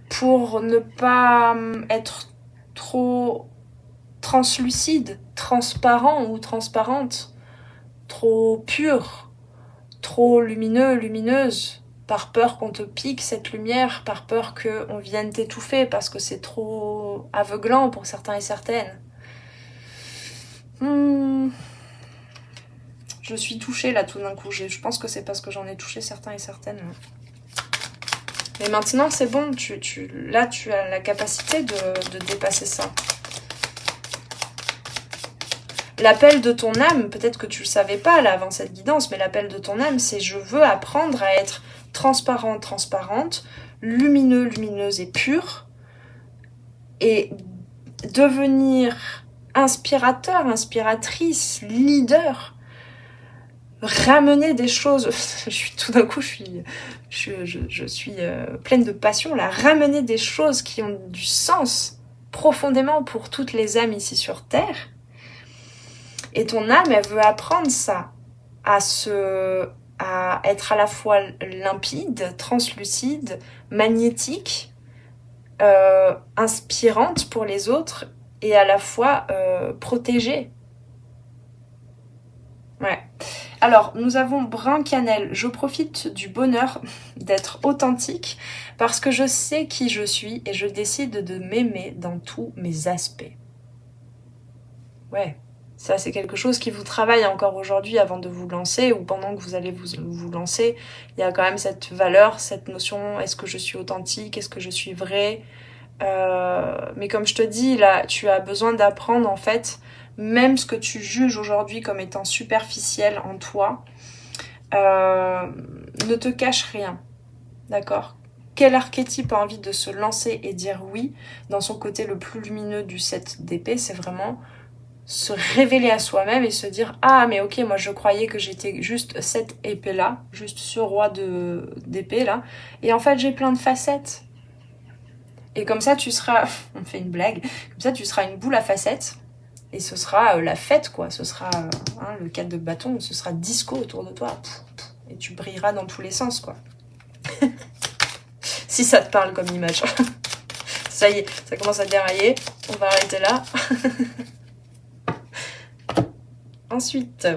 Pour ne pas être trop translucide, transparent ou transparente, trop pur, trop lumineux, lumineuse, par peur qu'on te pique cette lumière, par peur qu'on vienne t'étouffer parce que c'est trop aveuglant pour certains et certaines. Je suis touchée là tout d'un coup, je pense que c'est parce que j'en ai touché certains et certaines. Mais maintenant c'est bon, là tu as la capacité de dépasser ça. L'appel de ton âme, peut-être que tu le savais pas là avant cette guidance, mais l'appel de ton âme, c'est je veux apprendre à être transparent, transparente, lumineux, lumineuse et pure, et devenir inspirateur, inspiratrice, leader, ramener des choses. Tout d'un coup, je suis pleine de passion là, ramener des choses qui ont du sens profondément pour toutes les âmes ici sur Terre. Et ton âme, elle veut apprendre ça, à être à la fois limpide, translucide, magnétique, inspirante pour les autres et à la fois protégée. Ouais. Alors, nous avons brun cannelle. Je profite du bonheur d'être authentique parce que je sais qui je suis et je décide de m'aimer dans tous mes aspects. Ouais. Ça, c'est quelque chose qui vous travaille encore aujourd'hui avant de vous lancer ou pendant que vous allez vous lancer. Il y a quand même cette valeur, cette notion, est-ce que je suis authentique, est-ce que je suis vraie mais comme je te dis, là, tu as besoin d'apprendre en fait, même ce que tu juges aujourd'hui comme étant superficiel en toi, ne te cache rien, d'accord ? Quel archétype a envie de se lancer et dire oui dans son côté le plus lumineux du 7 d'épée, c'est vraiment se révéler à soi-même et se dire « Ah, mais ok, moi je croyais que j'étais juste cette épée-là, juste ce roi d'épée là, et en fait j'ai plein de facettes. » Et comme ça tu seras, on fait une blague, comme ça tu seras une boule à facettes, et ce sera la fête quoi, ce sera le 4 de bâton, ce sera disco autour de toi, et tu brilleras dans tous les sens quoi. Si ça te parle comme image. Ça y est, ça commence à dérailler, on va arrêter là. Ensuite,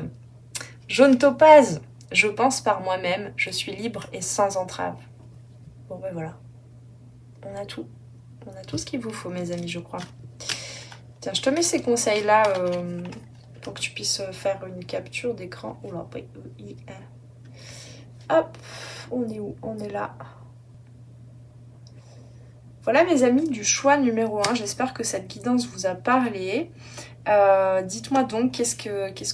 jaune topaz, je pense par moi-même, je suis libre et sans entrave. Bon ben voilà, on a tout. On a tout ce qu'il vous faut mes amis, je crois. Tiens, je te mets ces conseils-là pour que tu puisses faire une capture d'écran. Oula, hop, on est où? On est là. Voilà mes amis du choix numéro 1, j'espère que cette guidance vous a parlé. Dites-moi donc qu'est-ce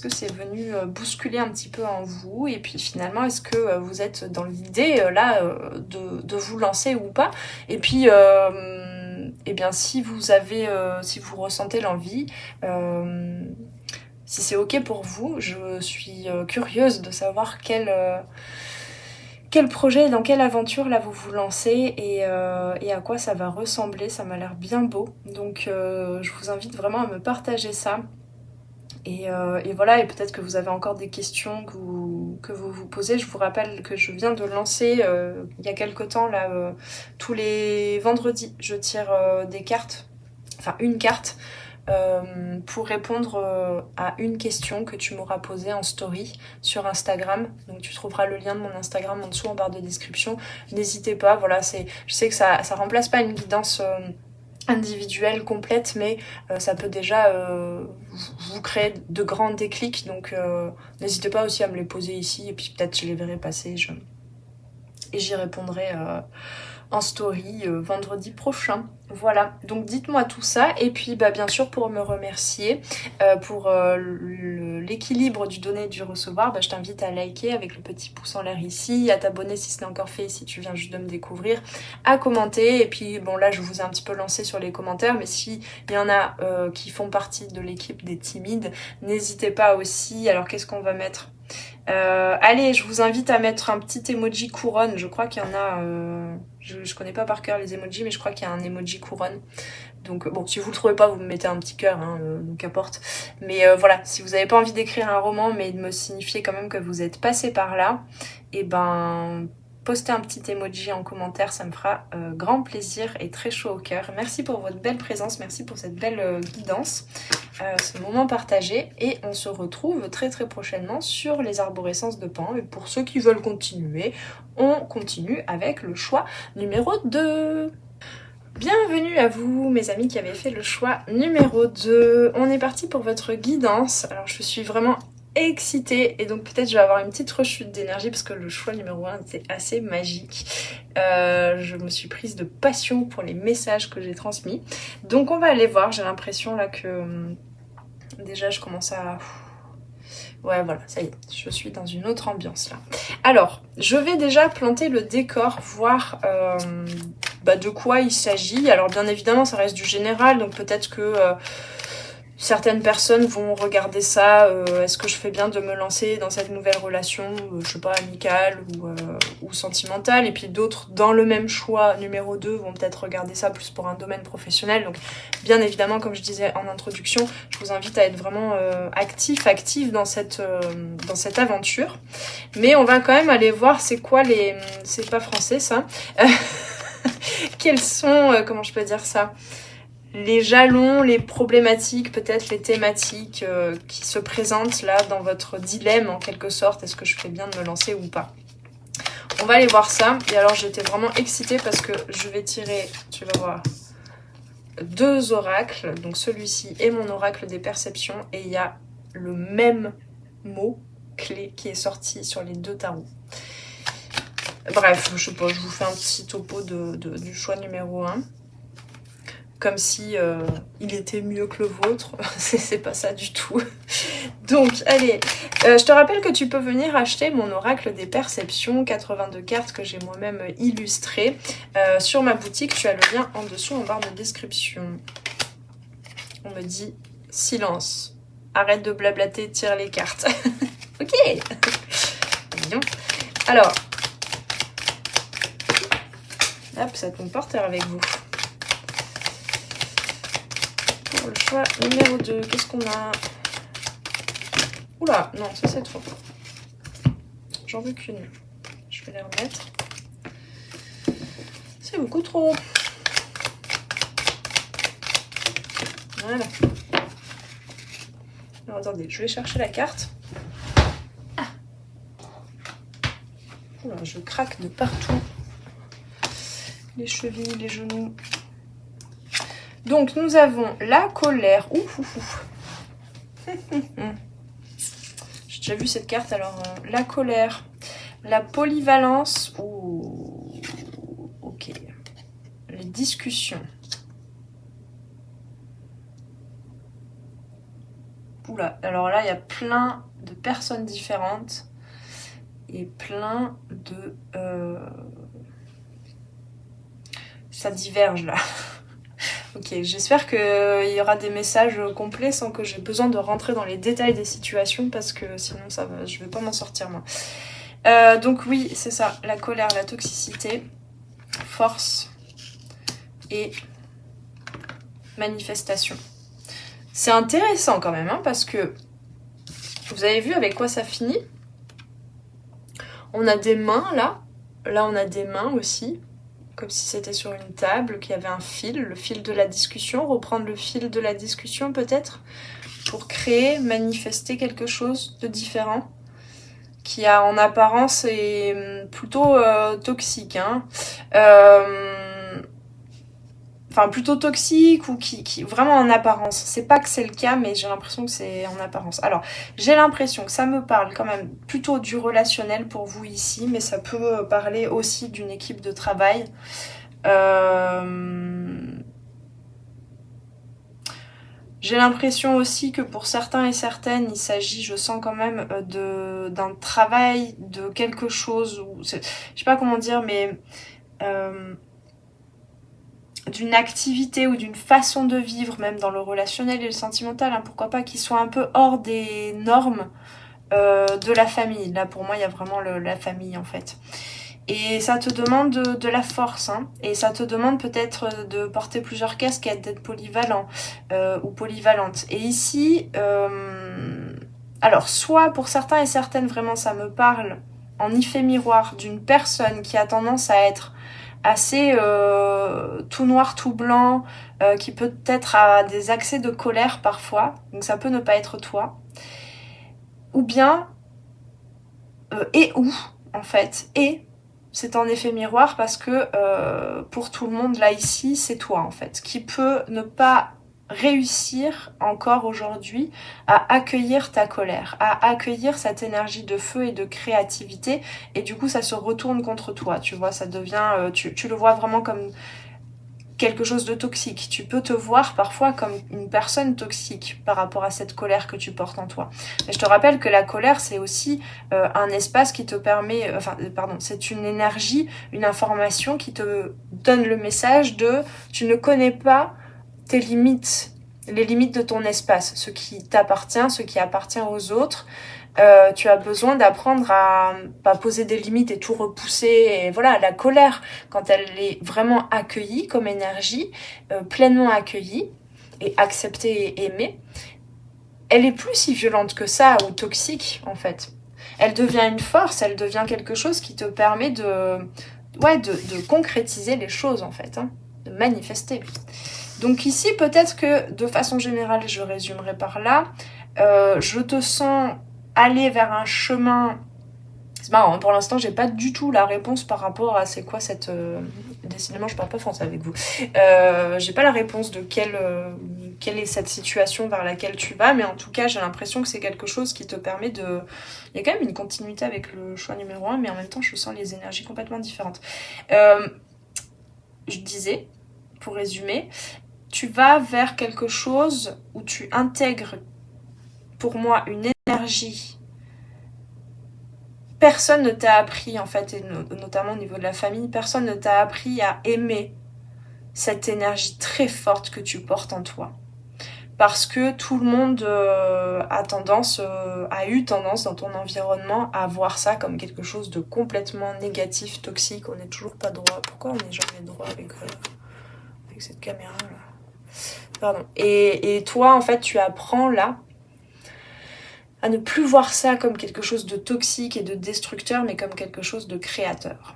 que c'est venu bousculer un petit peu en vous et puis finalement est-ce que vous êtes dans l'idée là de vous lancer ou pas et puis eh bien si vous ressentez l'envie si c'est ok pour vous, je suis curieuse de savoir quel projet, dans quelle aventure là vous vous lancez et à quoi ça va ressembler, ça m'a l'air bien beau. Donc je vous invite vraiment à me partager ça. Et voilà, et peut-être que vous avez encore des questions que vous vous posez. Je vous rappelle que je viens de lancer il y a quelque temps, là, tous les vendredis, je tire des cartes, enfin une carte, pour répondre à une question que tu m'auras posée en story sur Instagram. Donc tu trouveras le lien de mon Instagram en dessous en barre de description. N'hésitez pas, voilà, je sais que ça remplace pas une guidance individuelle complète, mais ça peut déjà vous créer de grands déclics. Donc n'hésitez pas aussi à me les poser ici et puis peut-être je les verrai passer et j'y répondrai en story vendredi prochain. Voilà, donc dites-moi tout ça et puis bien sûr pour me remercier pour l'équilibre du donner et du recevoir, je t'invite à liker avec le petit pouce en l'air ici, à t'abonner si ce n'est encore fait, si tu viens juste de me découvrir, à commenter et puis bon là je vous ai un petit peu lancé sur les commentaires mais s'il y en a qui font partie de l'équipe des timides, n'hésitez pas aussi. Alors qu'est-ce qu'on va mettre? Allez, je vous invite à mettre un petit emoji couronne. Je crois qu'il y en a... je connais pas par cœur les emojis, mais je crois qu'il y a un emoji couronne. Donc bon, si vous le trouvez pas, vous me mettez un petit cœur, donc qu'importe. Mais voilà, si vous n'avez pas envie d'écrire un roman, mais de me signifier quand même que vous êtes passé par là, et poster un petit emoji en commentaire, ça me fera grand plaisir et très chaud au cœur. Merci pour votre belle présence, merci pour cette belle guidance, ce moment partagé. Et on se retrouve très prochainement sur les arborescences de Pan. Et pour ceux qui veulent continuer, on continue avec le choix numéro 2. Bienvenue à vous mes amis qui avez fait le choix numéro 2. On est parti pour votre guidance. Alors je suis vraiment excitée et donc peut-être je vais avoir une petite rechute d'énergie parce que le choix numéro 1 était assez magique. Je me suis prise de passion pour les messages que j'ai transmis. Donc on va aller voir, j'ai l'impression là que déjà je commence à... Ouais voilà, ça y est, je suis dans une autre ambiance là. Alors, je vais déjà planter le décor, voir de quoi il s'agit. Alors bien évidemment ça reste du général, donc peut-être que certaines personnes vont regarder ça, est-ce que je fais bien de me lancer dans cette nouvelle relation, je sais pas, amicale ou sentimentale, et puis d'autres dans le même choix numéro 2 vont peut-être regarder ça plus pour un domaine professionnel. Donc bien évidemment, comme je disais en introduction, je vous invite à être vraiment active dans cette aventure. Mais on va quand même aller voir c'est quoi les... c'est pas français ça. Quels sont, comment je peux dire ça, les jalons, les problématiques, peut-être les thématiques qui se présentent là dans votre dilemme en quelque sorte. Est-ce que je fais bien de me lancer ou pas? On va aller voir ça. Et alors j'étais vraiment excitée parce que je vais tirer, tu vas voir, 2 oracles. Donc celui-ci est mon oracle des perceptions et il y a le même mot clé qui est sorti sur les 2 tarots. Bref, je sais pas, je vous fais un petit topo du choix numéro 1. Comme si il était mieux que le vôtre. C'est pas ça du tout. Donc, allez, je te rappelle que tu peux venir acheter mon oracle des perceptions, 82 cartes que j'ai moi-même illustrées. Sur ma boutique, tu as le lien en dessous en barre de description. On me dit silence. Arrête de blablater, tire les cartes. Ok. Bien. Alors, hop, ça tombe par terre avec vous. Pour le choix numéro 2, qu'est-ce qu'on a? Oula, non, ça c'est trop. J'en veux qu'une. Je vais les remettre. C'est beaucoup trop. Voilà. Alors attendez, je vais chercher la carte. Ah. Oula, je craque de partout. Les chevilles, les genoux. Donc nous avons la colère. Ouf, ouf, ouf. J'ai déjà vu cette carte. Alors la colère, la polyvalence. Ouh, ok. Les discussions. Oula, alors là il y a plein de personnes différentes et plein de... Ça diverge là. Ok, j'espère qu'il y aura des messages complets sans que j'ai besoin de rentrer dans les détails des situations parce que sinon ça va, je vais pas m'en sortir moi. Donc oui, c'est ça, la colère, la toxicité, force et manifestation. C'est intéressant quand même hein, parce que vous avez vu avec quoi ça finit. On a des mains là on a des mains aussi. Comme si c'était sur une table, qu'il y avait un fil, le fil de la discussion, reprendre le fil de la discussion peut-être, pour créer, manifester quelque chose de différent, qui a en apparence est plutôt toxique, hein. Enfin plutôt toxique ou qui vraiment en apparence. C'est pas que c'est le cas, mais j'ai l'impression que c'est en apparence. Alors, j'ai l'impression que ça me parle quand même plutôt du relationnel pour vous ici, mais ça peut parler aussi d'une équipe de travail. J'ai l'impression aussi que pour certains et certaines, il s'agit, je sens quand même, d'un travail, de quelque chose, ou je sais pas comment dire, mais... d'une activité ou d'une façon de vivre, même dans le relationnel et le sentimental, hein, pourquoi pas, qui soit un peu hors des normes de la famille. Là, pour moi, il y a vraiment la famille, en fait. Et ça te demande de la force, hein, et ça te demande peut-être de porter plusieurs casquettes, d'être polyvalent ou polyvalente. Et ici, alors, soit pour certains et certaines, vraiment, ça me parle en effet miroir d'une personne qui a tendance à être assez tout noir, tout blanc, qui peut-être a des accès de colère parfois, donc ça peut ne pas être toi, ou bien, en fait, et c'est en effet miroir parce que pour tout le monde là ici, c'est toi en fait, qui peut ne pas réussir encore aujourd'hui à accueillir ta colère, à accueillir cette énergie de feu et de créativité, et du coup ça se retourne contre toi, tu vois, ça devient, tu le vois vraiment comme quelque chose de toxique. Tu peux te voir parfois comme une personne toxique par rapport à cette colère que tu portes en toi. Et je te rappelle que la colère, c'est aussi un espace qui te permet... c'est une énergie, une information qui te donne le message de tu ne connais pas tes limites, les limites de ton espace, ce qui t'appartient, ce qui appartient aux autres. Tu as besoin d'apprendre à pas poser des limites et tout repousser. Et voilà, la colère, quand elle est vraiment accueillie comme énergie, pleinement accueillie et acceptée et aimée, elle est plus si violente que ça ou toxique en fait. Elle devient une force, elle devient quelque chose qui te permet de concrétiser les choses en fait, hein, de manifester. Donc ici, peut-être que de façon générale, je résumerai par là, je te sens aller vers un chemin... C'est marrant, hein, pour l'instant, j'ai pas du tout la réponse par rapport à c'est quoi cette... Décidément, je parle pas français avec vous. J'ai pas la réponse de quelle est cette situation vers laquelle tu vas, mais en tout cas, j'ai l'impression que c'est quelque chose qui te permet de... Il y a quand même une continuité avec le choix numéro 1, mais en même temps, je sens les énergies complètement différentes. Je disais, pour résumer, tu vas vers quelque chose où tu intègres, pour moi, une énergie. Personne ne t'a appris, en fait, et notamment au niveau de la famille, personne ne t'a appris à aimer cette énergie très forte que tu portes en toi. Parce que tout le monde a eu tendance dans ton environnement à voir ça comme quelque chose de complètement négatif, toxique. On n'est toujours pas droit. Pourquoi on n'est jamais droit avec cette caméra là? Pardon. Et toi, en fait, tu apprends là à ne plus voir ça comme quelque chose de toxique et de destructeur, mais comme quelque chose de créateur.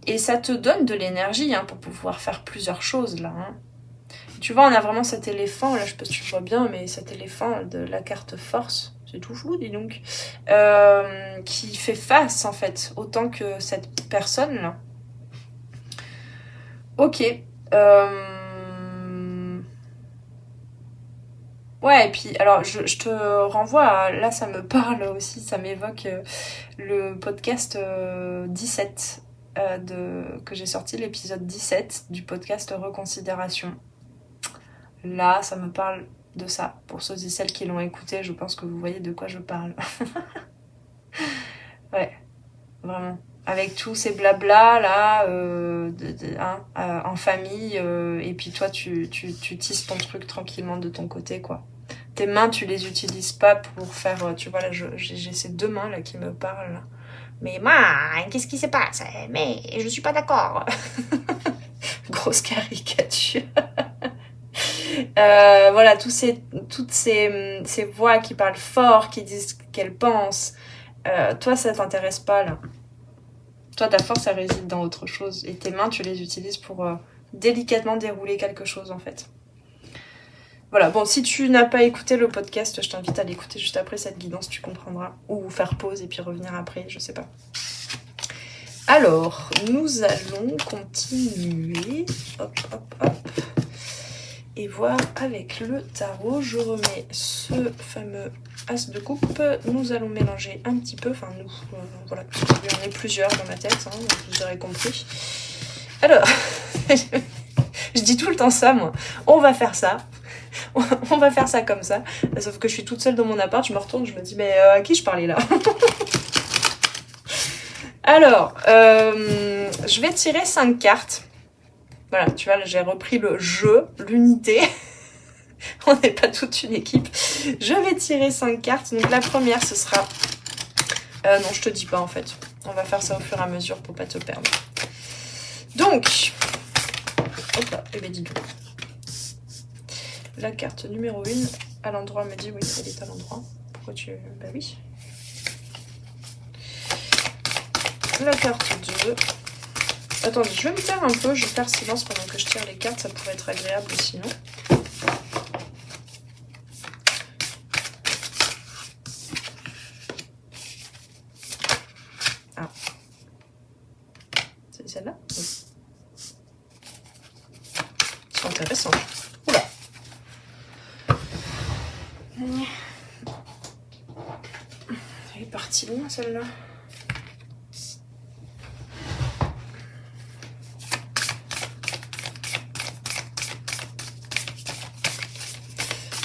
Et ça te donne de l'énergie hein, pour pouvoir faire plusieurs choses là. Hein. Tu vois, on a vraiment cet éléphant, là je sais pas si tu vois bien, mais cet éléphant de la carte force, c'est tout flou dis donc, qui fait face en fait, autant que cette personne là. Ok. Ouais, et puis, alors, je te renvoie à... Là, ça me parle aussi, ça m'évoque le podcast 17, que j'ai sorti, l'épisode 17 du podcast Reconsidération. Là, ça me parle de ça. Pour ceux et celles qui l'ont écouté, je pense que vous voyez de quoi je parle. Ouais, vraiment. Avec tous ces blabla là, en famille, et puis toi, tu tisses ton truc tranquillement de ton côté, quoi. Tes mains, tu les utilises pas pour faire... Tu vois, là, j'ai ces deux mains là qui me parlent. Là. Mais qu'est-ce qui se passe? Mais je suis pas d'accord. Grosse caricature. Voilà, toutes ces voix qui parlent fort, qui disent ce qu'elles pensent. Toi, ça t'intéresse pas, là. Toi, ta force, elle réside dans autre chose. Et tes mains, tu les utilises pour délicatement dérouler quelque chose, en fait. Voilà, bon, si tu n'as pas écouté le podcast, je t'invite à l'écouter juste après cette guidance, tu comprendras. Ou faire pause et puis revenir après, je sais pas. Alors, nous allons continuer. Hop, hop, hop. Et voir avec le tarot. Je remets ce fameux as de coupe. Nous allons mélanger un petit peu. Enfin, nous, voilà, parce qu'il y en a plusieurs dans ma tête, hein, vous aurez compris. Alors, je dis tout le temps ça, moi. On va faire ça. On va faire ça comme ça. Sauf que je suis toute seule dans mon appart, je me retourne, je me dis, mais à qui je parlais là? Alors, je vais tirer 5 cartes. Voilà, tu vois, là, j'ai repris le jeu, l'unité. On n'est pas toute une équipe. Je vais tirer 5 cartes. Donc la première, ce sera... non, je te dis pas en fait. On va faire ça au fur et à mesure pour pas te perdre. Donc, hop là, et ben dis donc. La carte numéro 1, à l'endroit, me dit oui, elle est à l'endroit. Pourquoi tu... Bah oui. la carte 2. Attendez, je vais me taire un peu, je vais faire silence pendant que je tire les cartes, ça pourrait être agréable sinon. Ah. C'est celle-là? Oui. C'est intéressant. Oula. Elle est partie loin celle-là.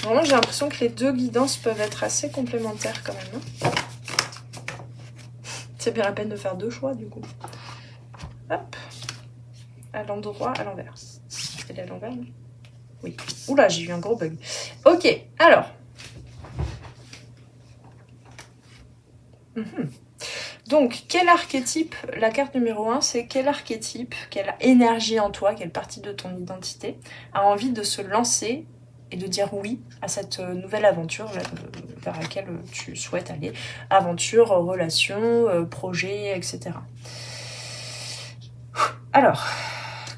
Vraiment, j'ai l'impression que les deux guidances peuvent être assez complémentaires quand même. Hein. C'est bien la peine de faire deux choix du coup. Hop. À l'endroit, à l'envers. Elle est à l'envers, non? Oui. Oula, j'ai eu un gros bug. Ok, alors. Donc, quel archétype, la carte numéro 1, c'est quel archétype, quelle énergie en toi, quelle partie de ton identité a envie de se lancer et de dire oui à cette nouvelle aventure vers laquelle tu souhaites aller. Aventure, relation, projet, etc. Alors,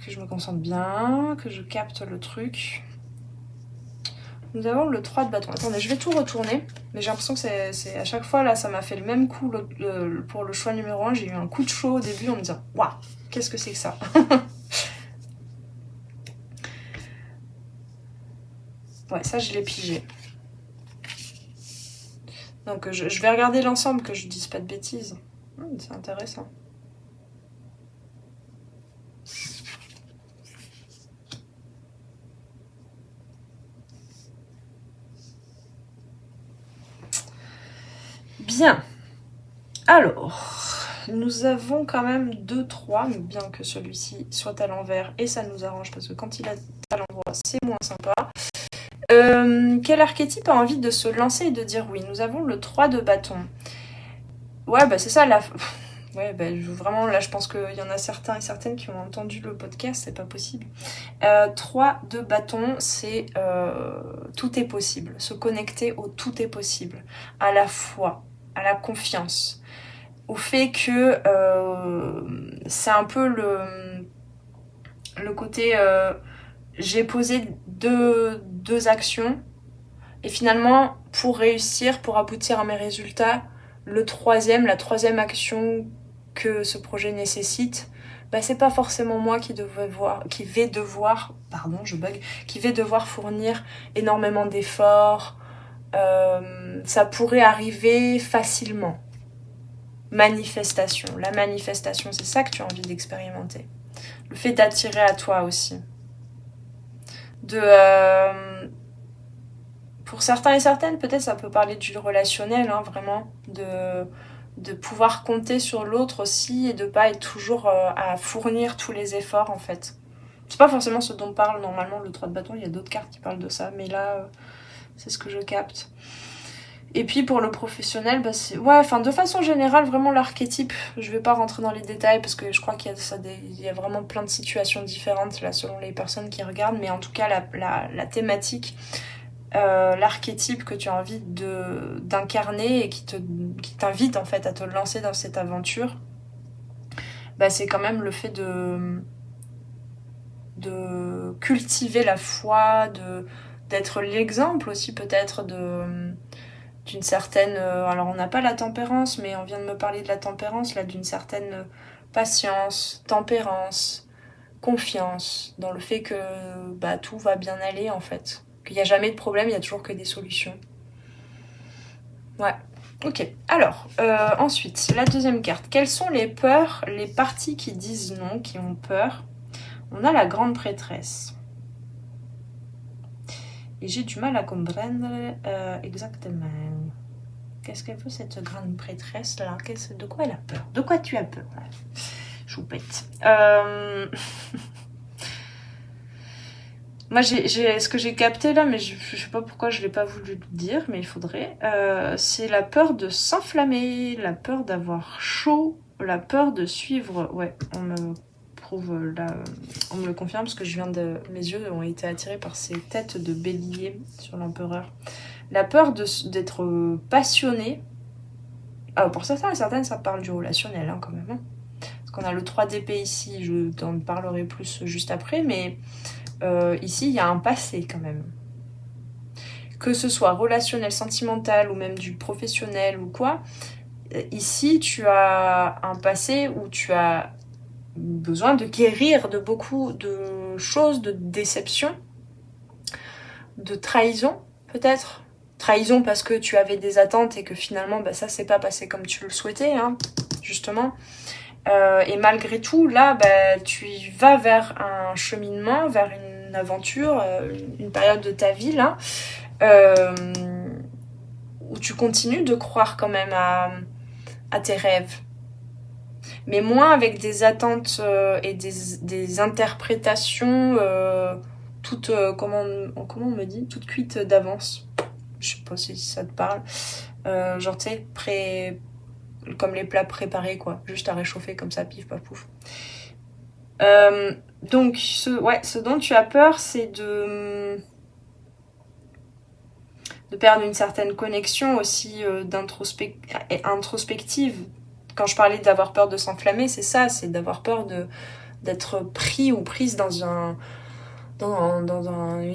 que je me concentre bien, que je capte le truc. Nous avons le 3 de bâton. Attendez, je vais tout retourner. Mais j'ai l'impression que c'est à chaque fois, là, ça m'a fait le même coup pour le choix numéro 1. J'ai eu un coup de chaud au début en me disant « Waouh, qu'est-ce que c'est que ça ?» Ouais, ça, je l'ai pigé. Donc, je vais regarder l'ensemble, que je dise pas de bêtises. C'est intéressant. Bien. Alors, nous avons quand même 2-3, bien que celui-ci soit à l'envers, et ça nous arrange, parce que quand il est à l'endroit, c'est moins sympa. Quel archétype a envie de se lancer et de dire oui? Nous avons le 3 de bâton. Ouais, bah c'est ça, ouais, bah vraiment, là, je pense qu'il y en a certains et certaines qui ont entendu le podcast, c'est pas possible. 3 de bâton, c'est tout est possible. Se connecter au tout est possible. À la foi, à la confiance. Au fait que c'est un peu le côté j'ai posé deux actions et finalement pour réussir, pour aboutir à mes résultats, la troisième action que ce projet nécessite, bah c'est pas forcément moi qui vais devoir fournir énormément d'efforts. Ça pourrait arriver facilement. Manifestation. La manifestation, c'est ça que tu as envie d'expérimenter. Le fait d'attirer à toi aussi. Pour certains et certaines, peut-être ça peut parler du relationnel, hein, vraiment. De pouvoir compter sur l'autre aussi et de pas être toujours à fournir tous les efforts, en fait. C'est pas forcément ce dont parle normalement le 3 de bâton, il y a d'autres cartes qui parlent de ça, mais là, c'est ce que je capte. Et puis pour le professionnel, bah de façon générale, vraiment l'archétype, je vais pas rentrer dans les détails parce que je crois qu'il y a vraiment plein de situations différentes là selon les personnes qui regardent, mais en tout cas la thématique, l'archétype que tu as envie d'incarner et qui t'invite en fait à te lancer dans cette aventure, bah c'est quand même le fait de cultiver la foi, d'être l'exemple aussi peut-être d'une certaine... alors on n'a pas la tempérance, mais on vient de me parler de la tempérance, là, d'une certaine patience, tempérance, confiance, dans le fait que bah, tout va bien aller, en fait. Qu'il n'y a jamais de problème, il y a toujours que des solutions. Ouais, ok. Alors, ensuite, la deuxième carte. Quelles sont les peurs, les parties qui disent non, qui ont peur? On a la grande prêtresse. Et j'ai du mal à comprendre exactement. Qu'est-ce qu'elle veut cette grande prêtresse là? De quoi elle a peur? De quoi tu as peur là? Choupette. Moi ce que j'ai capté là, mais je sais pas pourquoi je l'ai pas voulu le dire, mais il faudrait. C'est la peur de s'enflammer, la peur d'avoir chaud, la peur de suivre. Ouais, on me le confirme parce que mes yeux ont été attirés par ces têtes de bélier sur l'empereur. La peur d'être passionné. Alors pour certains et certaines, ça parle du relationnel hein, quand même. Hein. qu'on a le 3DP ici, je t'en parlerai plus juste après, mais ici, il y a un passé quand même. Que ce soit relationnel, sentimental ou même du professionnel ou quoi, ici, tu as un passé où tu as besoin de guérir de beaucoup de choses, de déceptions, de trahison peut-être. Trahison parce que tu avais des attentes et que finalement ça s'est pas passé comme tu le souhaitais, hein, justement. Et malgré tout, là, tu vas vers un cheminement, vers une aventure, une période de ta vie là, où tu continues de croire quand même à tes rêves. Mais moins avec des attentes et des interprétations toutes, comment on me dit, toutes cuites d'avance. Je sais pas si ça te parle. Genre, tu sais, comme les plats préparés, quoi. Juste à réchauffer comme ça, pif, paf, pouf. Donc, ce dont tu as peur, c'est de perdre une certaine connexion aussi introspective. Quand je parlais d'avoir peur de s'enflammer, c'est ça, c'est d'avoir peur d'être pris ou prise dans une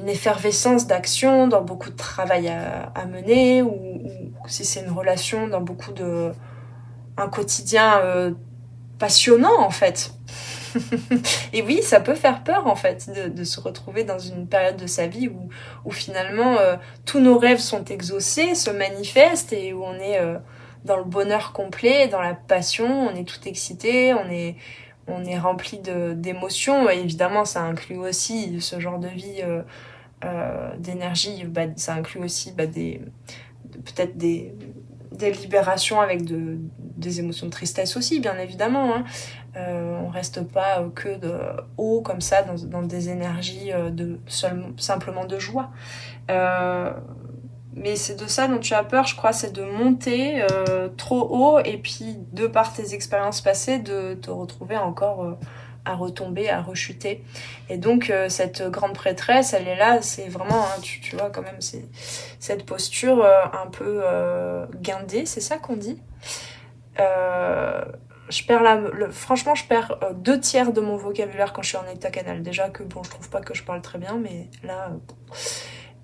effervescence d'action, dans beaucoup de travail à mener, ou si c'est une relation, dans beaucoup un quotidien passionnant en fait. Et oui, ça peut faire peur en fait de se retrouver dans une période de sa vie où finalement tous nos rêves sont exaucés, se manifestent et où on est dans le bonheur complet, dans la passion, on est tout excité, on est rempli d'émotions. Et évidemment, ça inclut aussi ce genre de vie d'énergie, ça inclut aussi peut-être des libérations avec des émotions de tristesse aussi, bien évidemment, hein. On reste pas que haut comme ça dans des énergies simplement de joie. Mais c'est de ça dont tu as peur, je crois, c'est de monter trop haut et puis de par tes expériences passées de te retrouver encore à retomber, à rechuter. Et donc cette grande prêtresse, elle est là, c'est vraiment, hein, tu vois quand même, c'est cette posture un peu guindée, c'est ça qu'on dit. Je perds franchement, je perds 2/3 de mon vocabulaire quand je suis en état canal. Déjà que bon, je trouve pas que je parle très bien, mais là.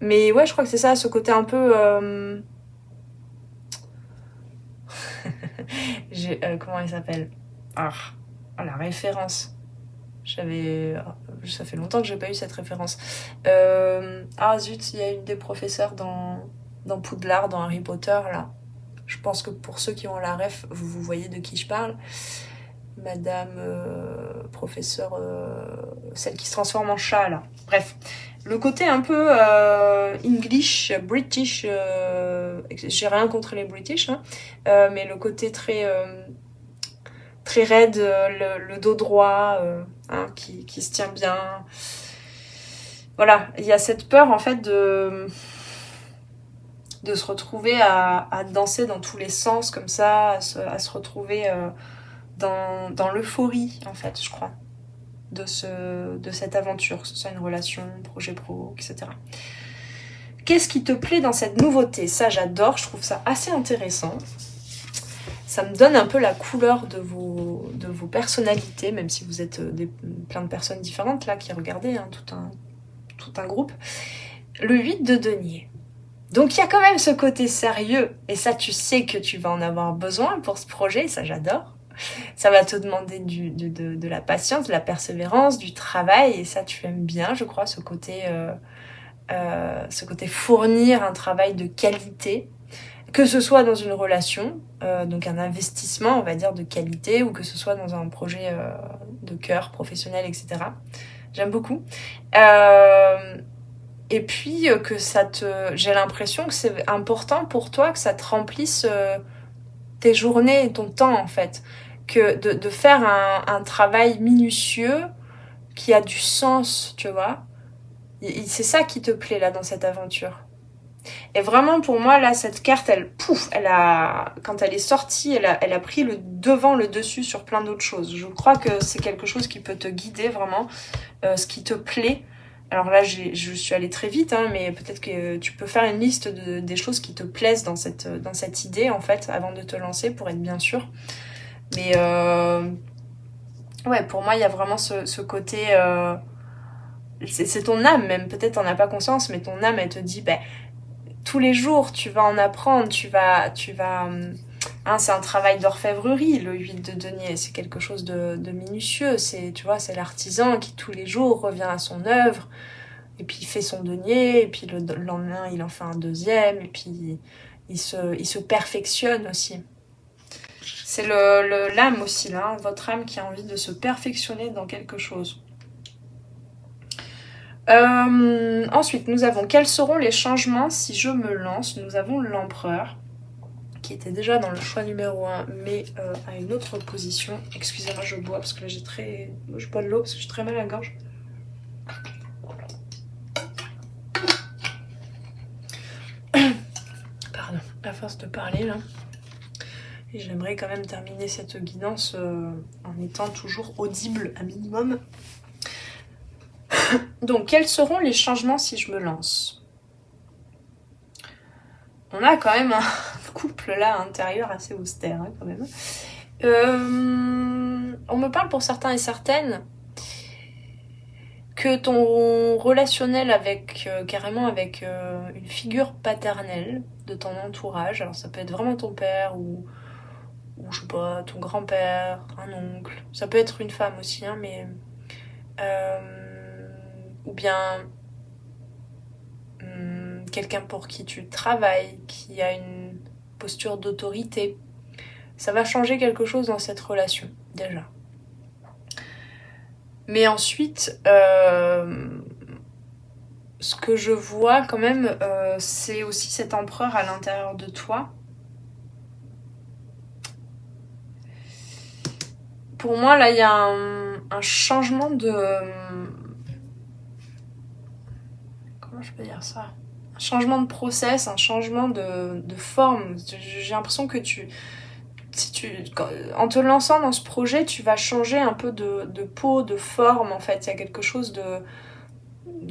Mais ouais, je crois que c'est ça, ce côté un peu. Comment elle s'appelle? La référence. Ça fait longtemps que j'ai pas eu cette référence. Zut, il y a une des professeurs dans Poudlard, dans Harry Potter, là. Je pense que pour ceux qui ont la ref, vous voyez de qui je parle. Madame professeure, celle qui se transforme en chat, là. Bref, le côté un peu English, British, j'ai rien contre les British, hein, mais le côté très raide, le dos droit, hein, qui se tient bien. Voilà, il y a cette peur en fait de se retrouver à danser dans tous les sens comme ça, à se retrouver dans l'euphorie en fait, je crois, de cette aventure, que ce soit une relation, projet pro, etc. Qu'est-ce qui te plaît dans cette nouveauté? Ça, j'adore, je trouve ça assez intéressant. Ça me donne un peu la couleur de vos personnalités, même si vous êtes plein de personnes différentes là qui regardez, hein, tout un groupe. Le 8 de denier. Donc il y a quand même ce côté sérieux, et ça tu sais que tu vas en avoir besoin pour ce projet, ça j'adore. Ça va te demander de la patience, de la persévérance, du travail, et ça tu aimes bien, je crois, ce côté fournir un travail de qualité, que ce soit dans une relation, donc un investissement, on va dire, de qualité, ou que ce soit dans un projet de cœur, professionnel, etc. J'aime beaucoup. Et puis que j'ai l'impression que c'est important pour toi que ça te remplisse tes journées et ton temps en fait, que de faire un travail minutieux qui a du sens, tu vois. C'est ça qui te plaît là dans cette aventure. Et vraiment pour moi là, cette carte, quand elle est sortie, elle a pris le dessus sur plein d'autres choses. Je crois que c'est quelque chose qui peut te guider vraiment, ce qui te plaît. Alors là, je suis allée très vite, hein, mais peut-être que tu peux faire une liste des choses qui te plaisent dans cette idée, en fait, avant de te lancer, pour être bien sûr. Mais Ouais, pour moi, il y a vraiment ce côté... c'est ton âme même, peut-être t'en as pas conscience, mais ton âme, elle te dit, ben, tous les jours, tu vas en apprendre, hein, c'est un travail d'orfèvrerie, le huile de denier, c'est quelque chose de minutieux, tu vois, c'est l'artisan qui tous les jours revient à son œuvre, et puis il fait son denier, et puis le lendemain, il en fait un deuxième, et puis il se perfectionne aussi. C'est l'âme aussi, là, votre âme qui a envie de se perfectionner dans quelque chose. Ensuite, nous avons quels seront les changements si je me lance. Nous avons l'empereur, qui était déjà dans le choix numéro 1, mais à une autre position. Excusez-moi, je bois parce que là je bois de l'eau parce que j'ai très mal à la gorge. Pardon, à force de parler là. Et j'aimerais quand même terminer cette guidance en étant toujours audible à minimum. Donc, quels seront les changements si je me lance? On a quand même un couple là intérieur assez austère hein, quand même. On me parle pour certains et certaines que ton relationnel avec carrément avec une figure paternelle de ton entourage, alors ça peut être vraiment ton père ou je sais pas, ton grand-père, un oncle, ça peut être une femme aussi, hein, mais ou bien quelqu'un pour qui tu travailles, qui a une posture d'autorité. Ça va changer quelque chose dans cette relation, déjà. Mais ensuite, ce que je vois quand même, c'est aussi cet empereur à l'intérieur de toi. Pour moi, là, il y a un changement de... Comment je peux dire ça? Un changement de process, un changement de forme. J'ai l'impression que en te lançant dans ce projet, tu vas changer un peu de peau, de forme, en fait. Il y a quelque chose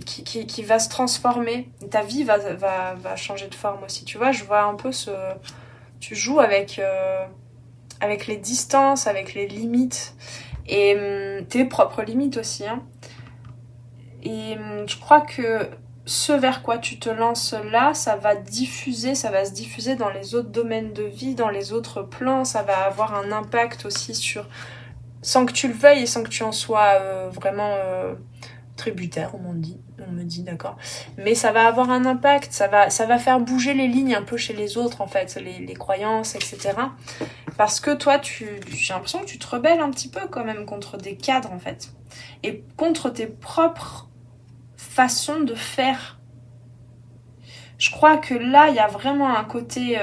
qui va se transformer. Ta vie va changer de forme aussi. Tu vois, je vois un peu tu joues avec les distances, avec les limites et tes propres limites aussi. Hein. Et je crois que ce vers quoi tu te lances là, ça va se diffuser dans les autres domaines de vie, dans les autres plans, ça va avoir un impact aussi sans que tu le veuilles et sans que tu en sois vraiment tributaire, on me dit, d'accord. Mais ça va avoir un impact, ça va faire bouger les lignes un peu chez les autres en fait, les croyances, etc. Parce que toi, j'ai l'impression que tu te rebelles un petit peu quand même contre des cadres en fait. Et contre tes propres façons de faire. Je crois que là, il y a vraiment un côté,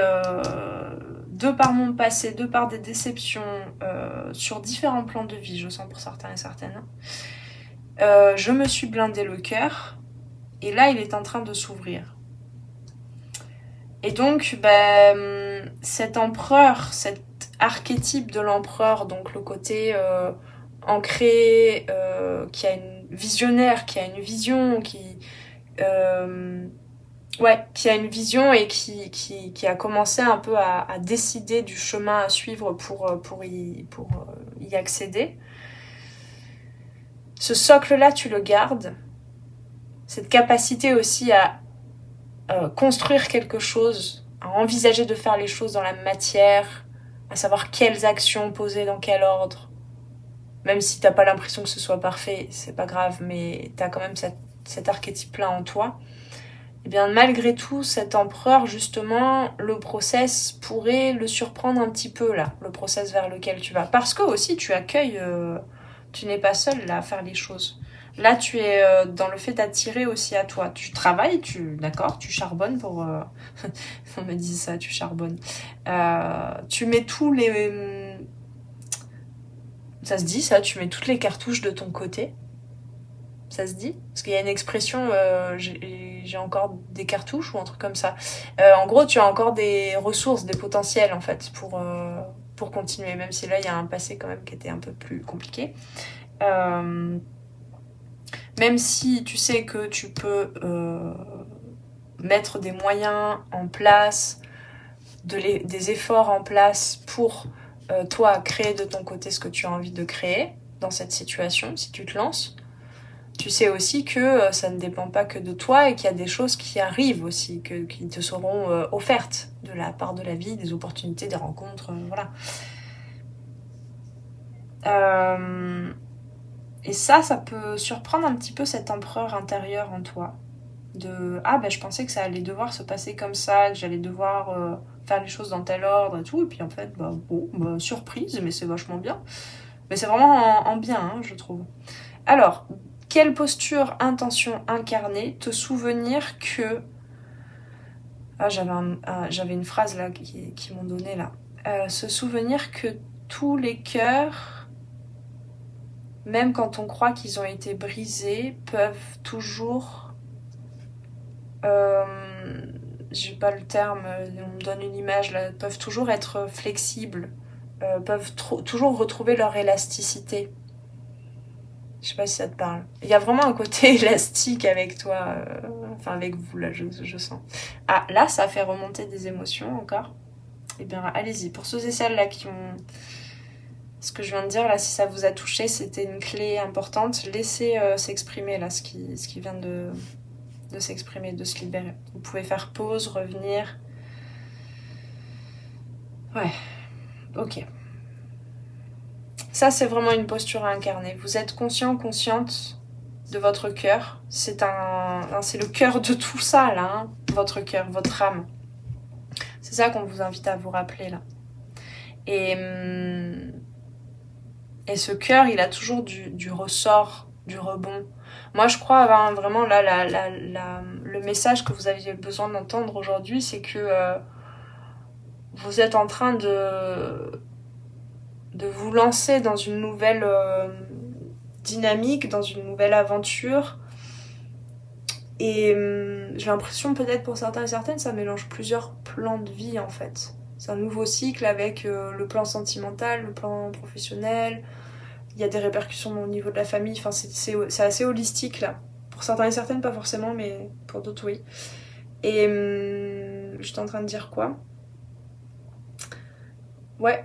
de par mon passé, de par des déceptions, sur différents plans de vie, je sens pour certains et certaines. Je me suis blindé le cœur, et là, il est en train de s'ouvrir. Et donc, cet empereur, cet archétype de l'empereur, donc le côté ancré, qui a une visionnaire, qui a une vision, qui a une vision et qui a commencé un peu à décider du chemin à suivre pour y accéder. Ce socle-là, tu le gardes. Cette capacité aussi à construire quelque chose, à envisager de faire les choses dans la matière, à savoir quelles actions poser dans quel ordre. Même si t'as pas l'impression que ce soit parfait, c'est pas grave, mais t'as quand même cet archétype-là en toi. Et bien malgré tout, cet empereur, justement, le process pourrait le surprendre un petit peu là, le process vers lequel tu vas. Parce que aussi tu accueilles, tu n'es pas seul là à faire les choses. Là, tu es dans le fait d'attirer aussi à toi. Tu travailles, d'accord, tu charbonnes pour... on me dit ça, tu charbonnes. Tu mets tous les... Ça se dit ça, tu mets toutes les cartouches de ton côté. Ça se dit? Parce qu'il y a une expression, j'ai encore des cartouches ou un truc comme ça. En gros, tu as encore des ressources, des potentiels en fait pour continuer, même si là, il y a un passé quand même qui était un peu plus compliqué. Même si tu sais que tu peux mettre des moyens en place, des efforts en place pour toi créer de ton côté ce que tu as envie de créer, dans cette situation, si tu te lances, tu sais aussi que ça ne dépend pas que de toi et qu'il y a des choses qui arrivent aussi, qui te seront offertes de la part de la vie, des opportunités, des rencontres, voilà. Et ça peut surprendre un petit peu cet empereur intérieur en toi. Je pensais que ça allait devoir se passer comme ça, que j'allais devoir faire les choses dans tel ordre et tout. Et puis en fait, surprise, mais c'est vachement bien. Mais c'est vraiment en bien, hein, je trouve. Alors, quelle posture, intention incarnée, te souvenir que... Ah, j'avais une phrase là qui m'ont donné là. Se souvenir que tous les cœurs, même quand on croit qu'ils ont été brisés, peuvent toujours... j'ai pas le terme, on me donne une image là, peuvent toujours être flexibles, peuvent toujours retrouver leur élasticité. Je sais pas si ça te parle. Il y a vraiment un côté élastique avec toi, enfin avec vous là, je sens. Ah, là, ça fait remonter des émotions encore. Eh bien, allez-y. Pour ceux et celles là qui ont... Ce que je viens de dire là, si ça vous a touché, c'était une clé importante. Laissez s'exprimer là, ce qui vient de s'exprimer, de se libérer. Vous pouvez faire pause, revenir. Ouais, ok. Ça, c'est vraiment une posture à incarner. Vous êtes conscient, consciente de votre cœur. C'est le cœur de tout ça, là. Hein, votre cœur, votre âme. C'est ça qu'on vous invite à vous rappeler, là. Et ce cœur, il a toujours du ressort, du rebond. Moi, je crois avoir vraiment, là, le message que vous aviez besoin d'entendre aujourd'hui, c'est que vous êtes en train de vous lancer dans une nouvelle dynamique, dans une nouvelle aventure. Et j'ai l'impression, peut-être pour certains et certaines, ça mélange plusieurs plans de vie en fait. C'est un nouveau cycle avec le plan sentimental, le plan professionnel. Il y a des répercussions au niveau de la famille. Enfin, c'est assez holistique là. Pour certains et certaines, pas forcément, mais pour d'autres, oui. Et j'étais en train de dire quoi ? Ouais,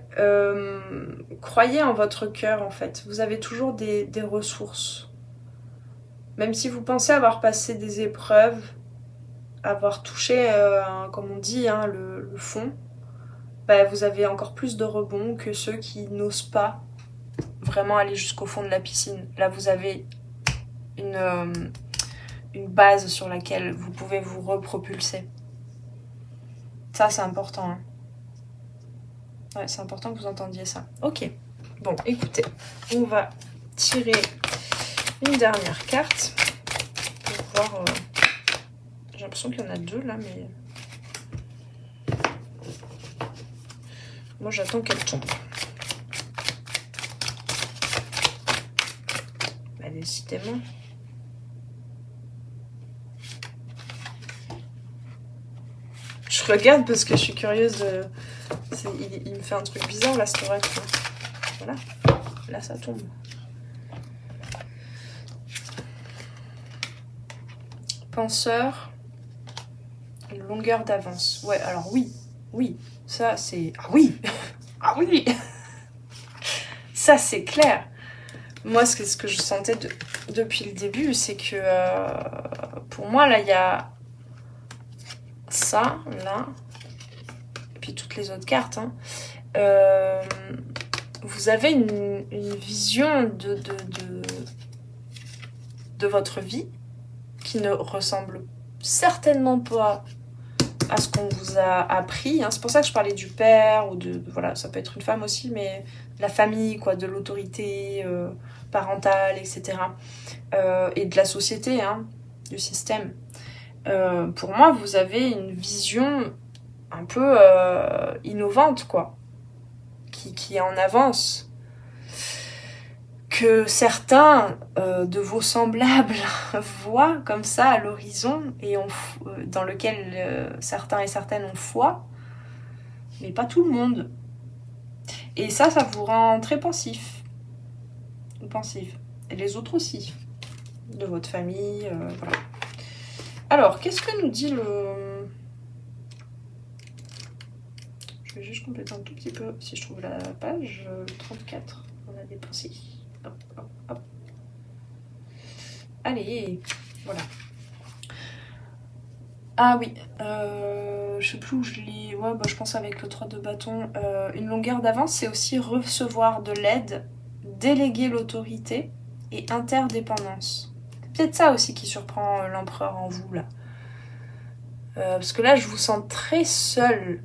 croyez en votre cœur en fait. Vous avez toujours des ressources. Même si vous pensez avoir passé des épreuves, avoir touché, comme on dit, hein, le fond, vous avez encore plus de rebond que ceux qui n'osent pas vraiment aller jusqu'au fond de la piscine. Là, vous avez une base sur laquelle vous pouvez vous repropulser. Ça, c'est important. Hein. Ouais, c'est important que vous entendiez ça. Ok. Bon, écoutez, on va tirer une dernière carte pour voir... J'ai l'impression qu'il y en a deux là, mais... Moi, j'attends qu'elle tombe. Décidément. Je regarde parce que je suis curieuse de... Il me fait un truc bizarre là, cet oracle. Voilà. Là, ça tombe. Penseur. Une longueur d'avance. Ouais, alors oui. Oui. Ça, c'est... Ah oui. Ah oui. Ça, c'est clair. Moi, ce que je sentais depuis le début, c'est que pour moi, là, il y a ça, là, et puis toutes les autres cartes. Hein. Vous avez une vision de votre vie qui ne ressemble certainement pas à ce qu'on vous a appris. Hein. C'est pour ça que je parlais du père, ou voilà, ça peut être une femme aussi, mais la famille, quoi, de l'autorité parentale, etc. Et de la société, hein, du système. Pour moi, vous avez une vision un peu innovante, quoi, qui est en avance. Que certains de vos semblables voient comme ça à l'horizon et dans lequel certains et certaines ont foi, mais pas tout le monde. Et ça vous rend très pensif. Ou pensive. Et les autres aussi. De votre famille, voilà. Alors, qu'est-ce que nous dit le... Je vais juste compléter un tout petit peu, si je trouve la page 34. On a des pensées. hop, hop, hop. Allez, voilà. Ah oui, je sais plus où je l'ai... Ouais, bah, je pense avec le 3 de bâton. Une longueur d'avance, c'est aussi recevoir de l'aide, déléguer l'autorité et interdépendance. C'est peut-être ça aussi qui surprend l'empereur en vous, là. Parce que là, je vous sens très seul.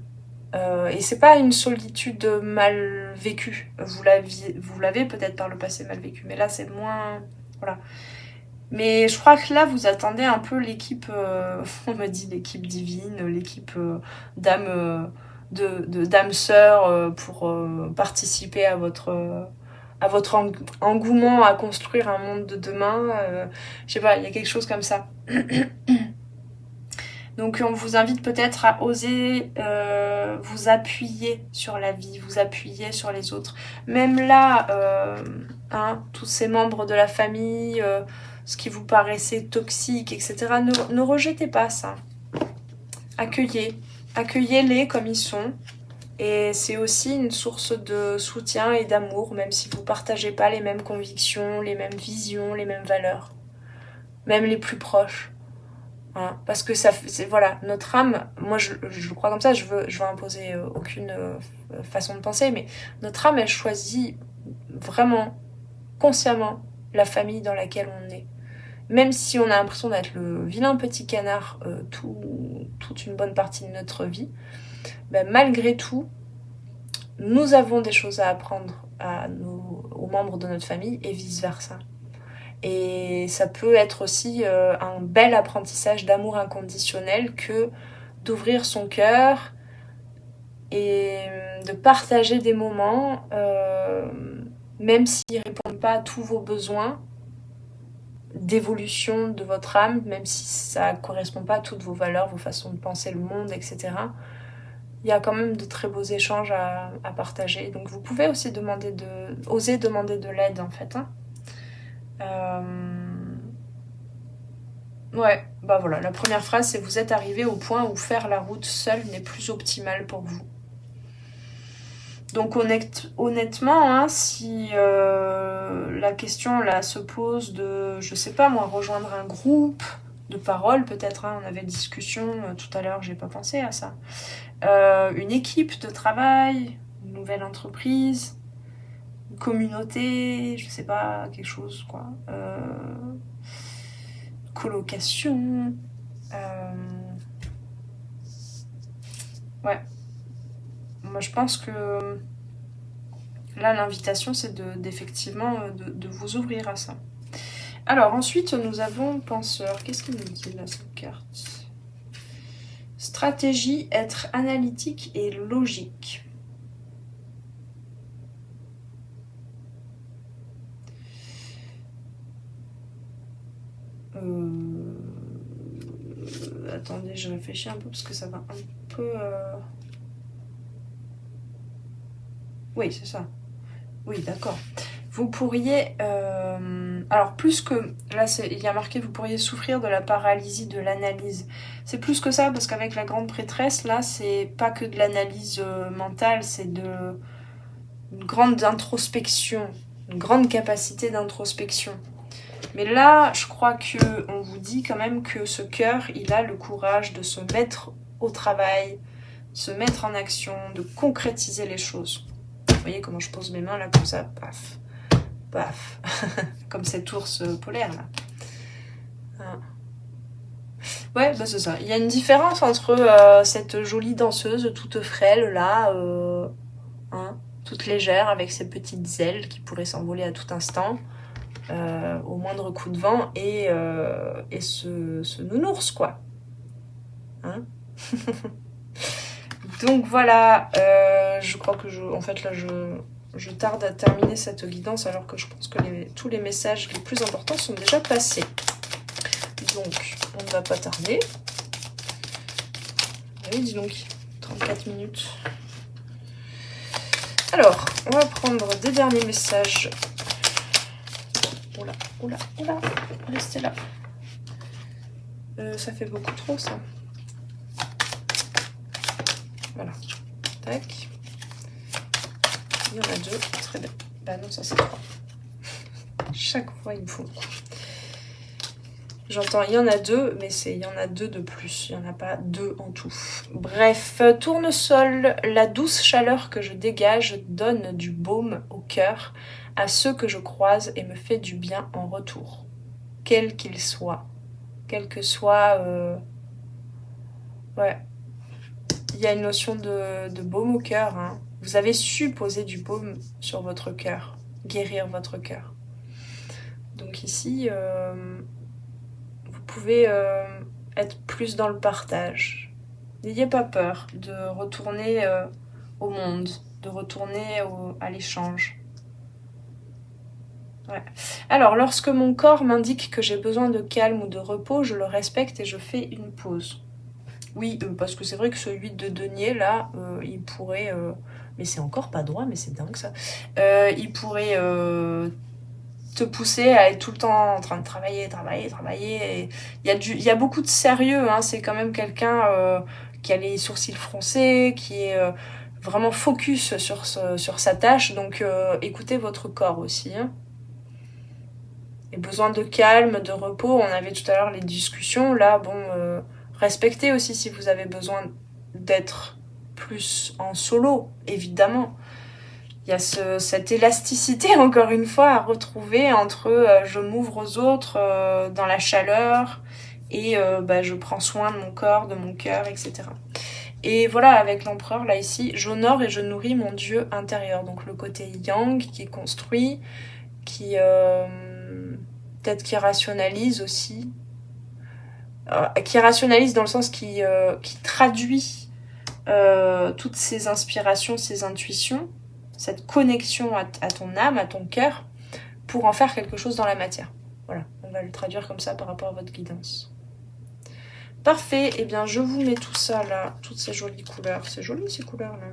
Et c'est pas une solitude mal vécue. Vous l'avez peut-être par le passé mal vécue, mais là, c'est moins... Voilà. Mais je crois que là, vous attendez un peu l'équipe, on me dit l'équipe divine, l'équipe d'âmes d'âmes sœurs pour participer à votre engouement à construire un monde de demain. Je sais pas, il y a quelque chose comme ça. Donc on vous invite peut-être à oser vous appuyer sur la vie, vous appuyer sur les autres. Même là, tous ces membres de la famille, ce qui vous paraissait toxique, etc. Ne rejetez pas ça. Accueillez-les comme ils sont. Et c'est aussi une source de soutien et d'amour, même si vous ne partagez pas les mêmes convictions, les mêmes visions, les mêmes valeurs. Même les plus proches. Hein, parce que ça, voilà, notre âme, moi je le crois comme ça, je veux imposer aucune façon de penser, mais notre âme, elle choisit vraiment, consciemment, la famille dans laquelle on est. Même si on a l'impression d'être le vilain petit canard toute une bonne partie de notre vie, ben, malgré tout, nous avons des choses à apprendre aux membres de notre famille et vice-versa. Et ça peut être aussi un bel apprentissage d'amour inconditionnel que d'ouvrir son cœur et de partager des moments, même s'ils ne répondent pas à tous vos besoins d'évolution de votre âme, même si ça ne correspond pas à toutes vos valeurs, vos façons de penser le monde, etc. Il y a quand même de très beaux échanges à partager. Donc vous pouvez aussi oser demander de l'aide en fait. Hein. Ouais, bah voilà, la première phrase c'est vous êtes arrivé au point où faire la route seul n'est plus optimal pour vous. Donc honnêtement, hein, si la question là se pose de, je sais pas moi, rejoindre un groupe de parole peut-être, hein, on avait discussion tout à l'heure, j'ai pas pensé à ça. Une équipe de travail, une nouvelle entreprise, une communauté, je sais pas, quelque chose quoi. Colocation. Ouais. Moi, je pense que là, l'invitation, c'est d'effectivement de vous ouvrir à ça. Alors, ensuite, nous avons penseur. Qu'est-ce qu'il nous dit, là, cette carte ? Stratégie, être analytique et logique. Attendez, je réfléchis un peu parce que ça va un peu... Oui, c'est ça. Oui, d'accord. Vous pourriez... alors, plus que... Là, il y a marqué, vous pourriez souffrir de la paralysie de l'analyse. C'est plus que ça, parce qu'avec la grande prêtresse, là, c'est pas que de l'analyse mentale, c'est une grande introspection, une grande capacité d'introspection. Mais là, je crois qu'on vous dit quand même que ce cœur, il a le courage de se mettre au travail, de se mettre en action, de concrétiser les choses. Vous voyez comment je pose mes mains là, comme ça, paf, paf, comme cet ours polaire là. Hein. Ouais, bah c'est ça. Il y a une différence entre cette jolie danseuse toute frêle là, hein, toute légère avec ses petites ailes qui pourraient s'envoler à tout instant. Au moindre coup de vent et ce nounours quoi. Hein. Donc voilà, je crois que en fait là je tarde à terminer cette guidance alors que je pense que tous les messages les plus importants sont déjà passés. Donc on ne va pas tarder. Oui, dis donc, 34 minutes. Alors, on va prendre des derniers messages. Oula, oula, oula, restez là. Ça fait beaucoup trop, ça. Voilà. Tac. Il y en a deux. Très bien. Bah non, ça c'est 3. Chaque fois, il me faut. J'entends, il y en a deux, mais il y en a deux de plus. Il n'y en a pas deux en tout. Bref, tournesol, la douce chaleur que je dégage donne du baume au cœur à ceux que je croise et me fait du bien en retour. Quel qu'il soit. Quel que soit... Ouais. Il y a une notion de baume au cœur. Hein. Vous avez su poser du baume sur votre cœur. Guérir votre cœur. Donc ici... vous pouvez être plus dans le partage. N'ayez pas peur de retourner au monde, de retourner à l'échange. Ouais. Alors, lorsque mon corps m'indique que j'ai besoin de calme ou de repos, je le respecte et je fais une pause. Oui, parce que c'est vrai que ce 8 de denier, là, il pourrait... mais c'est encore pas droit, mais c'est dingue ça. Il pourrait... te pousser à être tout le temps en train de travailler. Et il y a beaucoup de sérieux, hein. C'est quand même quelqu'un qui a les sourcils froncés, qui est vraiment focus sur sa tâche. Donc écoutez votre corps aussi. Hein. Et besoin de calme, de repos. On avait tout à l'heure les discussions. Là, bon, respectez aussi si vous avez besoin d'être plus en solo, évidemment. Il y a cette élasticité, encore une fois, à retrouver entre je m'ouvre aux autres dans la chaleur et je prends soin de mon corps, de mon cœur, etc. Et voilà, avec l'empereur, là, ici, j'honore et je nourris mon Dieu intérieur. Donc le côté yang qui construit, qui peut-être qui rationalise aussi. Qui rationalise dans le sens qui traduit toutes ces inspirations, ces intuitions, cette connexion à ton âme, à ton cœur, pour en faire quelque chose dans la matière. Voilà, on va le traduire comme ça par rapport à votre guidance. Parfait, et bien je vous mets tout ça là, toutes ces jolies couleurs. C'est joli ces couleurs là.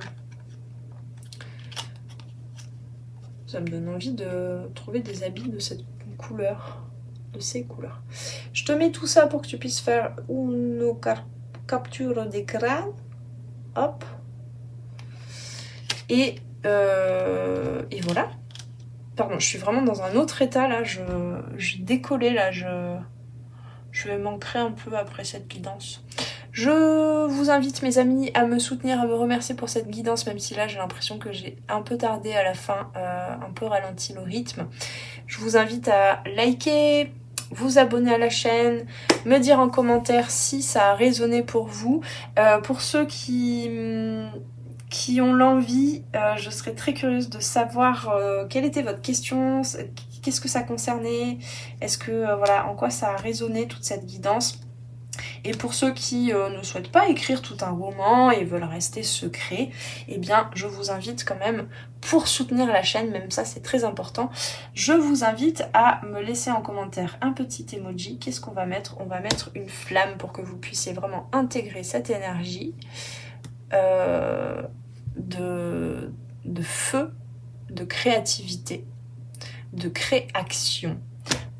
Ça me donne envie de trouver des habits de cette couleur, de ces couleurs. Je te mets tout ça pour que tu puisses faire une capture d'écran. Hop. Et voilà. Pardon, je suis vraiment dans un autre état là. Je décollais là. Je vais manquer un peu après cette guidance. Je vous invite, mes amis, à me soutenir, à me remercier pour cette guidance, même si là j'ai l'impression que j'ai un peu tardé à la fin, un peu ralenti le rythme. Je vous invite à liker, vous abonner à la chaîne, me dire en commentaire si ça a résonné pour vous. Pour ceux qui ont l'envie, je serais très curieuse de savoir quelle était votre question, qu'est-ce que ça concernait, est-ce que voilà, en quoi ça a résonné toute cette guidance. Et pour ceux qui ne souhaitent pas écrire tout un roman et veulent rester secrets, eh bien je vous invite quand même, pour soutenir la chaîne, même ça c'est très important, je vous invite à me laisser en commentaire un petit emoji. Qu'est-ce qu'on va mettre? On va mettre une flamme pour que vous puissiez vraiment intégrer cette énergie de feu, de créativité, de création.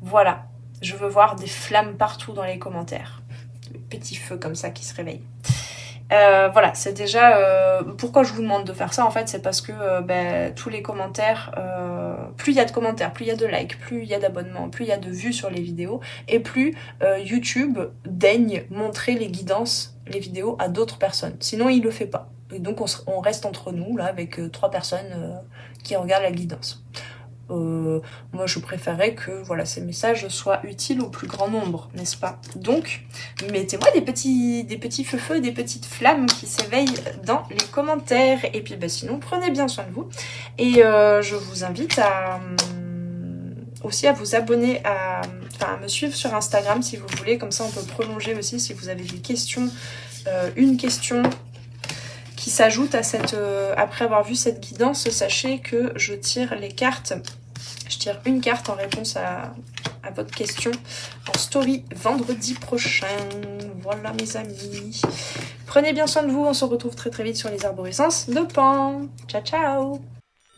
Voilà, je veux voir des flammes partout dans les commentaires. Petit feu comme ça qui se réveille. Voilà, c'est déjà... pourquoi je vous demande de faire ça, en fait, c'est parce que tous les commentaires... plus il y a de commentaires, plus il y a de likes, plus il y a d'abonnements, plus il y a de vues sur les vidéos, et plus YouTube daigne montrer les guidances, les vidéos à d'autres personnes. Sinon, il le fait pas. Et donc, on reste entre nous, là, avec 3 personnes qui regardent la guidance. Moi je préférerais que voilà, ces messages soient utiles au plus grand nombre, n'est-ce pas? Donc mettez-moi des petits feux, des petites flammes qui s'éveillent dans les commentaires. Et puis sinon prenez bien soin de vous. Et je vous invite aussi à vous abonner, à me suivre sur Instagram si vous voulez, comme ça on peut prolonger aussi si vous avez des questions, une question qui s'ajoute à cette... après avoir vu cette guidance, sachez que je tire les cartes. Je tire une carte en réponse à votre question en story vendredi prochain. Voilà mes amis. Prenez bien soin de vous. On se retrouve très très vite sur les arborescences de Pan. Ciao ciao.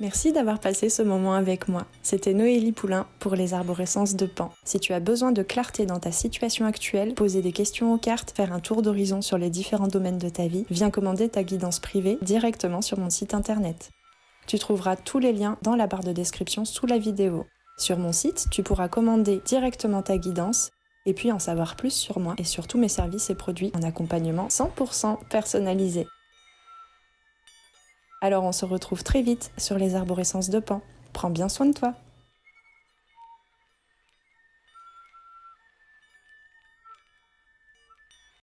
Merci d'avoir passé ce moment avec moi. C'était Noélie Poulain pour les arborescences de Pan. Si tu as besoin de clarté dans ta situation actuelle, poser des questions aux cartes, faire un tour d'horizon sur les différents domaines de ta vie, viens commander ta guidance privée directement sur mon site internet. Tu trouveras tous les liens dans la barre de description sous la vidéo. Sur mon site, tu pourras commander directement ta guidance et puis en savoir plus sur moi et sur tous mes services et produits en accompagnement 100% personnalisé. Alors on se retrouve très vite sur les arborescences de Pan. Prends bien soin de toi.